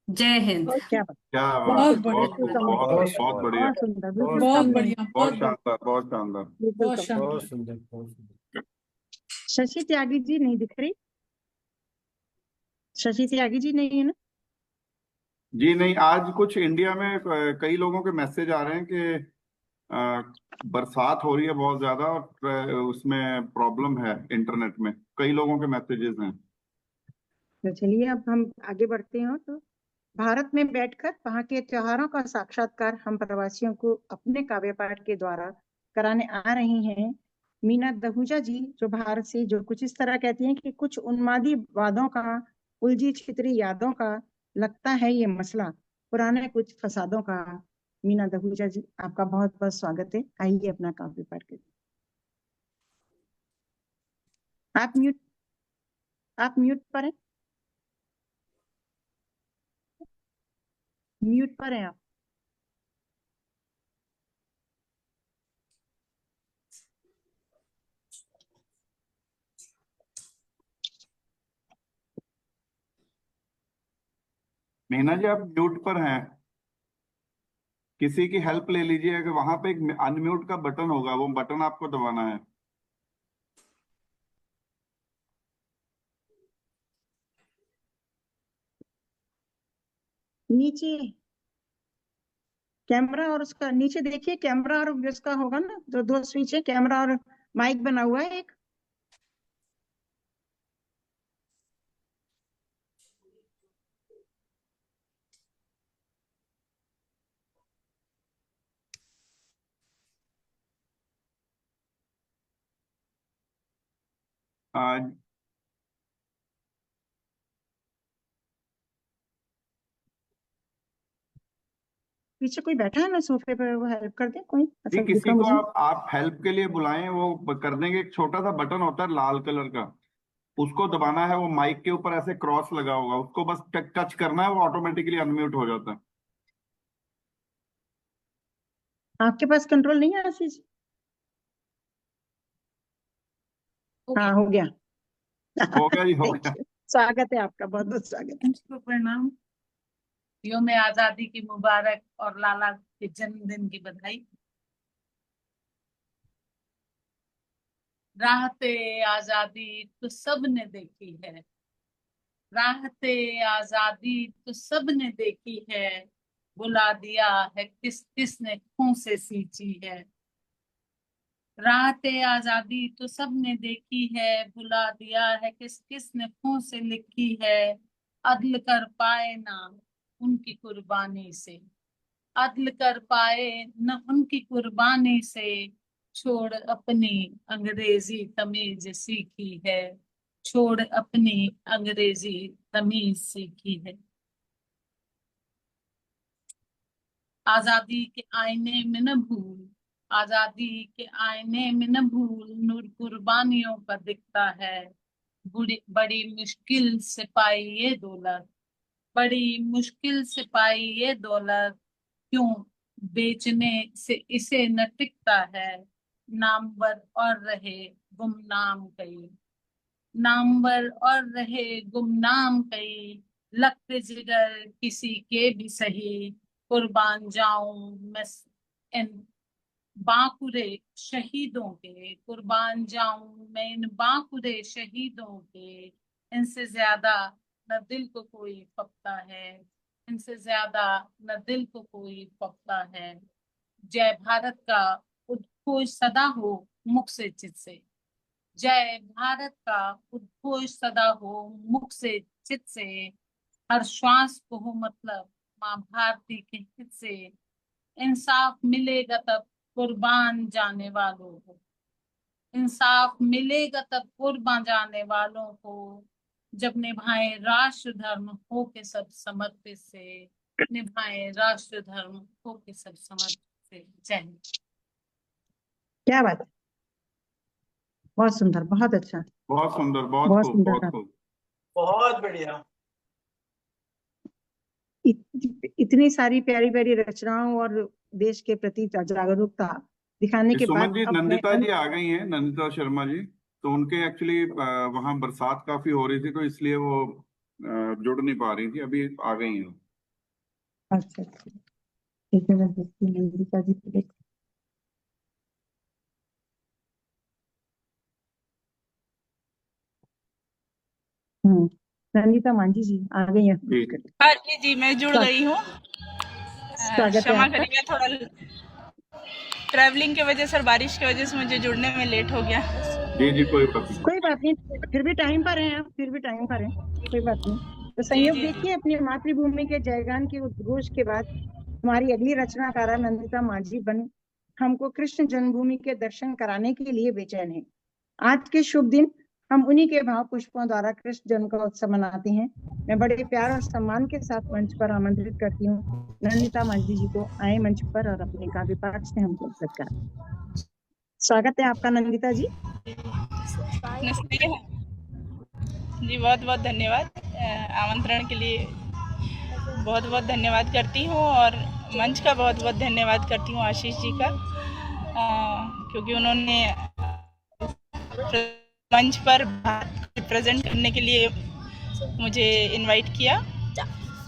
जय हिंद। क्या बात, क्या बहुत बात, बढ़िया, बहुत बढ़िया, बहुत सुंदर, बिल्कुल बहुत कम नहीं, बढ़िया, बहुत शानदार, बहुत शानदार। बिल्कुल बहुत कम। शानदार। बहुत सुंदर। शशि त्यागी जी नहीं दिख रही? शशि त्यागी जी नहीं है ना? जी नहीं, आज कुछ इंडिया में कई लोगों के मैसेज आ रहे हैं कि बरसात हो रही है बहुत ज्यादा और उसमें प्रॉब्लम है इंटरनेट में। कई लोगों के मैसेजेस हैं। तो चलिए अब हम आगे बढ़ते हैं। तो भारत में बैठकर वहाँ के त्योहारों का साक्षात्कार हम प्रवासियों को अपने काव्य पाठ के द्वारा कराने आ रही हैं मीना दहूजा जी, जो भारत से, जो कुछ इस तरह कहती हैं कि कुछ उन्मादी वादों का, उलझी छितरी यादों का, लगता है ये मसला, पुराने कुछ फसादों का। मीना दहूजा जी, आपका बहुत बहुत स्वागत है। आइए अपना काव्य पाठ करिए। आप म्यूट पर हैं। म्यूट पर हैं आप। मीना जी, आप म्यूट पर हैं। किसी की हेल्प ले लीजिए, अगर वहां पे एक अनम्यूट का बटन होगा, वो बटन आपको दबाना है। नीचे कैमरा और उसका नीचे देखिए, कैमरा और उसका होगा ना, जो दो स्विच है, कैमरा और माइक बना हुआ है एक। आज पीछे कोई बैठा है ना सोफे पे, वो हेल्प कर दे कोई, जी, ऐसा किसी दिखा को मुझे। आप हेल्प के लिए बुलाएं, वो कर देंगे। एक छोटा सा बटन होता है लाल कलर का, उसको दबाना है। वो माइक के ऊपर ऐसे क्रॉस लगा होगा, उसको बस टच करना है, वो ऑटोमेटिकली अनम्यूट हो जाता है। आपके पास कंट्रोल नहीं है आशीष? हाँ, हो गया। हो गया जी, हो Thank गया। you. स्वागत है आपका, बहुत बहुत स्वागत है। को प्रणाम। यौम आजादी की मुबारक और लाला के जन्मदिन की बधाई। राहते आजादी तो सबने देखी है, राहते आजादी तो सबने देखी है, बुला दिया है किस किसने खून से सींची है। राहते आजादी तो सबने देखी है, बुला दिया है किस किसने खून से लिखी है। अदल कर पाए ना उनकी कुर्बानी से, अदल कर पाए न उनकी कुर्बानी से, छोड़ अपनी अंग्रेजी तमीज सीखी है, छोड़ अपनी अंग्रेजी तमीज सीखी है। आजादी के आईने में न भूल, आजादी के आईने में न भूल, नूर कुर्बानियों का दिखता है। बड़ी मुश्किल से पाई ये दौलत, बड़ी मुश्किल से पाई ये दौलत, क्यों बेचने से इसे न टिकता है। नामवर और रहे गुमनाम कई, नामवर और रहे गुमनाम कई, लगते जिगर किसी के भी सही, कुर्बान जाऊं मैं इन बांकुरे शहीदों के, कुर्बान जाऊं मैं इन बांकुरे शहीदों के। इनसे ज्यादा न दिल को कोई फपता है, इनसे ज्यादा न दिल को कोई फपता है। जय भारत का उद्घोष सदा हो मुख से चित से, जय भारत का उद्घोष सदा हो मुख से चित से। हर श्वास को हो मतलब माँ भारती के हित से, इंसाफ मिलेगा तब कुर्बान जाने वालों को, इंसाफ मिलेगा तब कुर्बान जाने वालों को। जब निभाए राष्ट्र धर्म हो के सब समर्पित से, निभाए राष्ट्र धर्म हो के सब समर्पित से। जय हिंद। क्या बात है, बहुत सुंदर, बहुत अच्छा, बहुत सुंदर, बहुत बहुत खूब, सुंदर बहुत था। खूब। बहुत बढ़िया। इतनी सारी प्यारी प्यारी रचनाओं और देश के प्रति जागरूकता दिखाने के सुमन बाद जी, अब मैं नंदिता जी आ गई हैं, नंदिता शर्मा जी। तो उनके एक्चुअली वहाँ बरसात काफी हो रही थी, तो इसलिए वो जुड़ नहीं पा रही थी, अभी आ गई हैं। अच्छा अच्छा, ठीक है, मैं देखती हूँ नंदिता जी को देख। नंदिता मांझी जी आ गई हैं। हाँ जी जी, मैं जुड़ गई हूँ। स्वागत है क्षमा आपका। करिएगा, थोड़ा ट्रैवलिंग की वजह से और बारिश की वजह से मुझे जुड़ने में लेट हो गया। जी कोई बात नहीं। कोई बात नहीं, फिर भी टाइम पर हैं आप, फिर भी टाइम पर हैं, कोई बात नहीं। तो संयोग देखिए, अपनी मातृभूमि के जयगान के उद्घोष के बाद हमारी अगली रचनाकारा नंदिता माझी बन हमको कृष्ण जन्मभूमि के दर्शन कराने के लिए बेचैन है। आज के शुभ दिन हम उन्हीं के भाव पुष्पों द्वारा कृष्ण जन्म का उत्सव मनाते हैं। मैं बड़े प्यार और सम्मान के साथ मंच पर आमंत्रित करती हूँ नंदिता माझी जी को, आए मंच पर और अपने काव्य पाठ से हमको सत्कार। स्वागत है आपका नंदिता जी। नमस्ते जी, बहुत बहुत धन्यवाद आमंत्रण के लिए, बहुत बहुत धन्यवाद करती हूँ। और मंच का बहुत बहुत धन्यवाद करती हूँ आशीष जी का, क्योंकि उन्होंने मंच पर प्रेजेंट करने के लिए मुझे इनवाइट किया।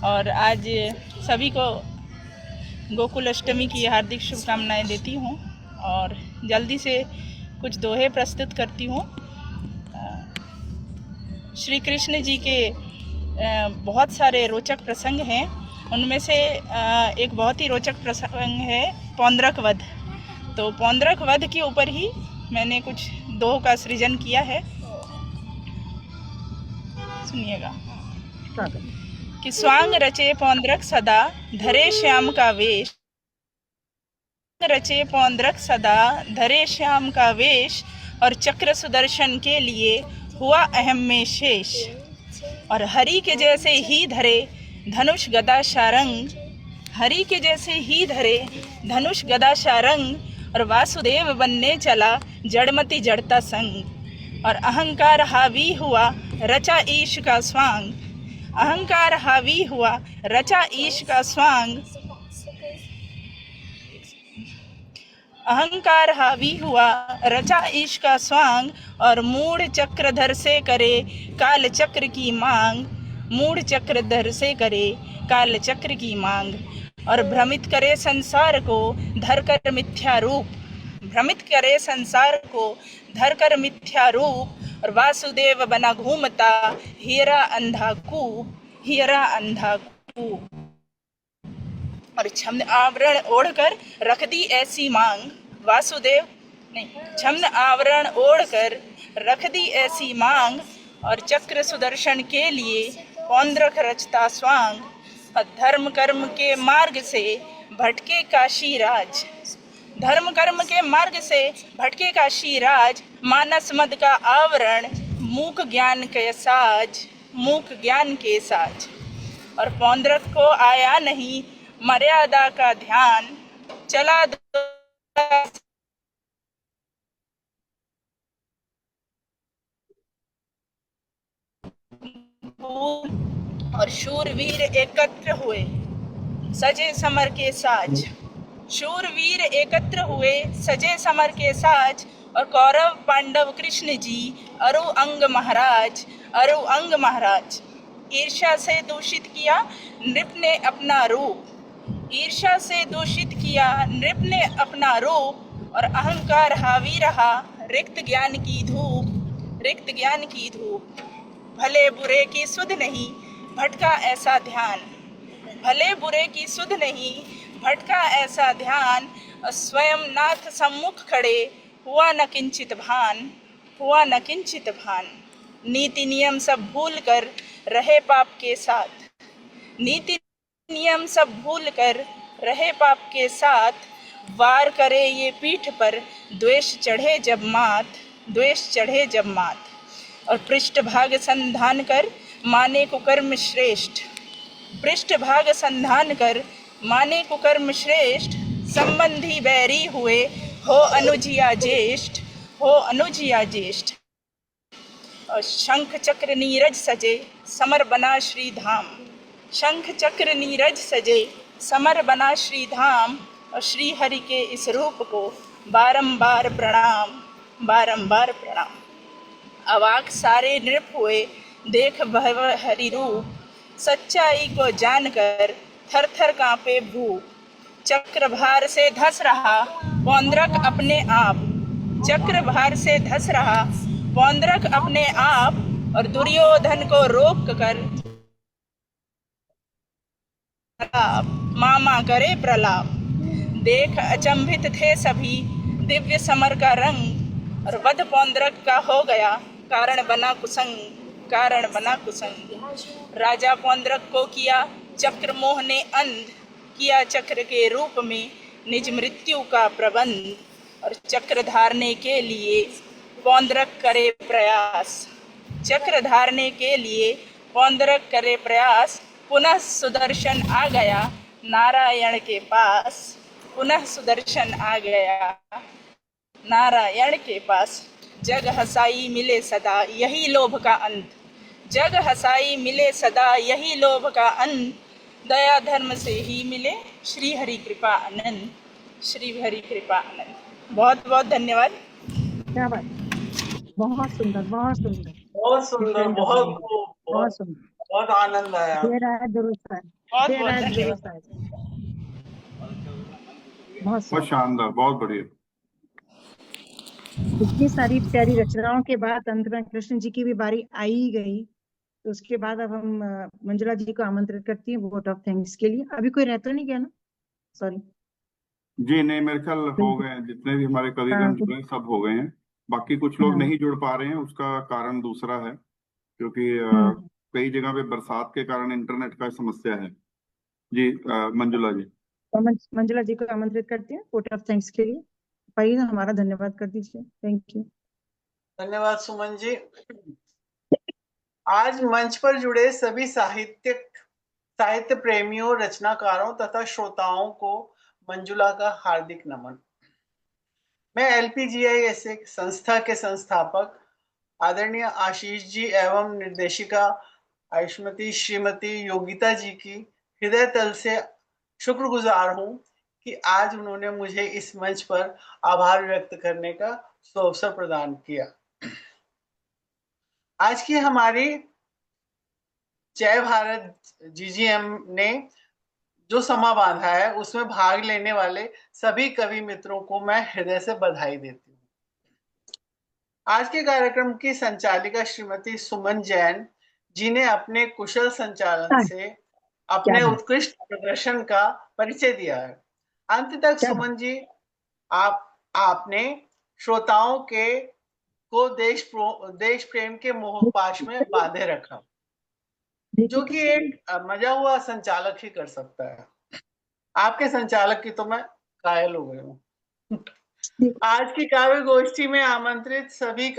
और आज सभी को गोकुल अष्टमी की हार्दिक शुभकामनाएं देती हूँ और जल्दी से कुछ दोहे प्रस्तुत करती हूँ। श्री कृष्ण जी के बहुत सारे रोचक प्रसंग हैं, उनमें से एक बहुत ही रोचक प्रसंग है पौंद्रक वध। तो पौंद्रक वध के ऊपर ही मैंने कुछ दोह का सृजन किया है, सुनिएगा। कि स्वांग रचे पौंद्रक सदा धरे श्याम का वेश, रचे पौंद्रक सदा धरे श्याम का वेश, और चक्र सुदर्शन के लिए हुआ अहम में शेष। और हरि के जैसे ही धरे धनुष गदा शारंग, हरि के जैसे ही धरे धनुष गदा शारंग, और वासुदेव बनने चला जड़मति जड़ता संग। और अहंकार हावी हुआ रचा ईश का स्वांग, अहंकार हावी हुआ रचा ईश का स्वांग, अहंकार हावी हुआ रचा ईश का स्वांग। और मूढ़ चक्रधर से करे काल चक्र की मांग, मूढ़ चक्रधर से करे काल चक्र की मांग। और भ्रमित करे संसार को धर कर मिथ्या रूप, भ्रमित करे संसार को धर कर मिथ्या रूप। और वासुदेव बना घूमता हीरा अंधा कूप, हीरा अंधा कूप। और छम्न आवरण ओढ़कर रख दी ऐसी मांग, वासुदेव नहीं, छम्न आवरण ओढ़कर रख दी ऐसी मांग। और चक्र सुदर्शन के लिए पौंद्रक रचता स्वांग। और धर्म कर्म के मार्ग से भटके काशी राज, धर्म कर्म के मार्ग से भटके काशी राज। मानस मद का आवरण मूक ज्ञान के साज, मूक ज्ञान के साज। और पौंद्रक को आया नहीं मर्यादा का ध्यान, चला और शूरवीर एकत्र हुए सजे समर के साज, शूरवीर एकत्र हुए सजे समर के साज। और कौरव पांडव कृष्ण जी अरु अंग महाराज, अरु अंग महाराज। ईर्ष्या से दूषित किया नृप ने अपना रूप, ईर्ष्या से दूषित किया नृप ने अपना रूप। और अहंकार हावी रहा रिक्त ज्ञान की धूप, रिक्त ज्ञान की धूप। भले बुरे की सुध नहीं भटका ऐसा ध्यान, भले बुरे की सुध नहीं भटका ऐसा ध्यान। और स्वयं नाथ सम्मुख खड़े हुआ न किंचित भान, हुआ न किंचित भान। नीति नियम सब भूल कर रहे पाप के साथ, नीति नियम सब भूल कर रहे पाप के साथ। वार करे ये पीठ पर द्वेष चढ़े जब मात, द्वेष चढ़े जब मात। और पृष्ठभाग संधान कर माने कुकर्म श्रेष्ठ, पृष्ठभाग संधान कर माने कुकर्म श्रेष्ठ। संबंधी बैरी हुए हो अनुजिया ज्येष्ठ, हो अनुजिया ज्येष्ठ। और शंख चक्र नीरज सजे समर बना श्री धाम, शंख चक्र नीरज सजे समर बना श्री धाम। और श्री हरि के इस रूप को बारंबार प्रणाम, बारंबार प्रणाम। अवाक सारे नृप हुए देख भव हरि रूप, सच्चाई को जानकर थर थर कांपे भूप। चक्रभार से धस रहा पौंद्रक अपने आप, चक्रभार से धस रहा पौंद्रक अपने आप। और दुर्योधन को रोक कर मामा करे प्रलाप। देख अचंभित थे सभी दिव्य समर का रंग, और वध पौंद्रक का हो गया, कारण बना कुसंग। राजा पौंद्रक को किया चक्र मोह ने अंध, किया चक्र के रूप में निज मृत्यु का प्रबंध। और चक्र धारने के लिए पौंद्रक करे प्रयास, चक्र धारने के लिए पौंद्रक करे प्रयास। पुनः सुदर्शन आ गया नारायण के पास, पुनः सुदर्शन आ गया नारायण के पास। जग हसाई मिले सदा यही लोभ का अंत, जग हसाई मिले सदा यही लोभ का अंत। दया धर्म से ही मिले श्री हरि कृपा आनंद, श्री हरि कृपा आनंद। बहुत बहुत धन्यवाद। क्या बात, बहुत सुंदर, बहुत सुंदर, बहुत सुंदर, बहुत सुंदर, बहुत आनंद आया। दे रहा है दुरुस्त है, बहुत दे बहुत रहा है धन्यवाद। दुरुस्त है। बहुत बहुत सुंदर। शानदार, बहुत बढ़िया। इतनी सारी प्यारी रचनाओं के बाद अंत में कृष्ण जी की भी बारी आई गई, तो उसके बाद अब हम मंजुला जी को आमंत्रित करती हैं वोट ऑफ थैंक्स के लिए। अभी कोई रह तो नहीं गया ना? सॉरी। जी नहीं, मेरे ख्याल हो गए हैं, जितने भी हमारे कविगण जुड़े सब हो गए हैं। बाकी कुछ लोग नहीं जुड़ पा रहे हैं, उसका कारण दूसरा है, क्योंकि कई जगह पे बरसात के कारण इंटरनेट का समस्या है। जी मंजुला जी। तो मंजुला जी को आमंत्रित करती हैं वोट ऑफ थैंक्स के लिए। पहले हमारा धन्यवाद कर दीजिए। Thank you. धन्यवाद सुमन जी। आज मंच पर जुड़े सभी साहित्य प्रेमियों, रचनाकारों तथा श्रोताओं को मंजुला का हार्दिक नमन। मैं LPGI संस्था के संस्थापक आदरणीय आशीष जी एवं निर्देशिका आयुष्मती श्रीमती योगिता जी की हृदय तल से शुक्रगुजार हूं कि आज उन्होंने मुझे इस मंच पर आभार व्यक्त करने का अवसर प्रदान किया। आज की हमारी जय भारत GGM ने जो समा बांधा है, उसमें भाग लेने वाले सभी कवि मित्रों को मैं हृदय से बधाई देती हूँ। आज के कार्यक्रम की संचालिका श्रीमती सुमन जैन जी ने अपने कुशल संचालन से अपने उत्कृष्ट प्रदर्शन का परिचय दिया है। अंत तक सुमन जी आपने श्रोताओं को देश प्रेम के मोहपाश में बांधे रखा, जो कि एक मजा हुआ संचालक ही कर सकता है। आपके संचालक की तो मैं कायल हो गई हूँ। आज की काव्य गोष्ठी में आमंत्रित सभी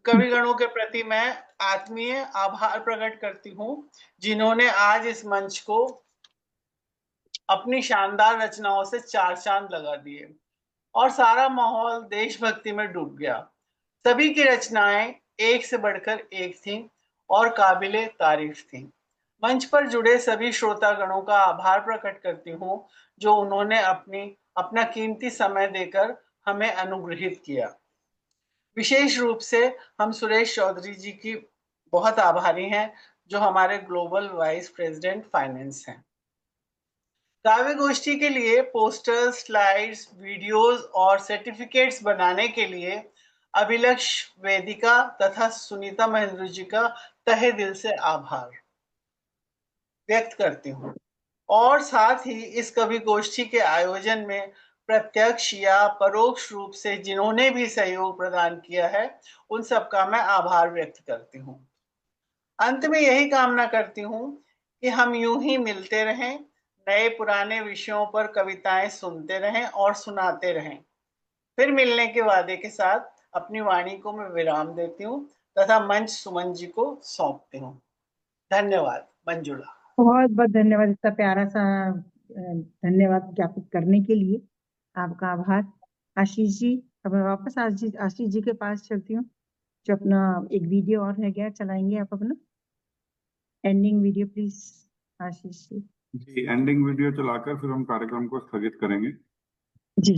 कविगणों के प्रति मैं आत्मीय आभार प्रकट करती हूँ, जिन्होंने आज इस मंच को अपनी शानदार रचनाओं से चार चांद लगा दिए और सारा माहौल देशभक्ति में डूब गया। सभी की रचनाएं एक से बढ़कर एक थीं और काबिले तारीफ थीं। मंच पर जुड़े सभी श्रोतागणों का आभार प्रकट करती हूँ, जो उन्होंने अपना कीमती समय देकर हमें अनुग्रहित किया। विशेष रूप से हम सुरेश चौधरी जी की बहुत आभारी हैं, जो हमारे ग्लोबल वाइस प्रेसिडेंट फाइनेंस हैं। काव्य गोष्ठी के लिए पोस्टर्स, स्लाइड्स, वीडियोस और सर्टिफिकेट्स बनाने के लिए अभिलक्ष वेदिका तथा सुनीता महेंद्र जी का तहे दिल से आभार व्यक्त करती हूँ। और साथ ही इस कवि गोष्ठी के आयोजन में प्रत्यक्ष या परोक्ष रूप से जिन्होंने भी सहयोग प्रदान किया है, उन सबका मैं आभार व्यक्त करती हूँ। अंत में यही कामना करती हूँ कि हम यूं ही मिलते रहें, नए पुराने विषयों पर कविताएं सुनते रहें और सुनाते रहें। फिर मिलने के वादे के साथ अपनी वाणी को मैं विराम देती हूँ तथा मंच सुमन जी को सौंपती हूँ। धन्यवाद। मंजुला। बहुत बहुत धन्यवाद, इतना प्यारा सा धन्यवाद ज्ञापित करने के लिए आपका आभार। आशीष जी, अब मैं वापस आशीष जी के पास चलती हूँ, जो अपना एक वीडियो और रह गया, चलाएंगे आप अपना ending video please Ashish ji. जी, एंडिंग वीडियो चलाकर फिर हम कार्यक्रम को स्थगित करेंगे। जी।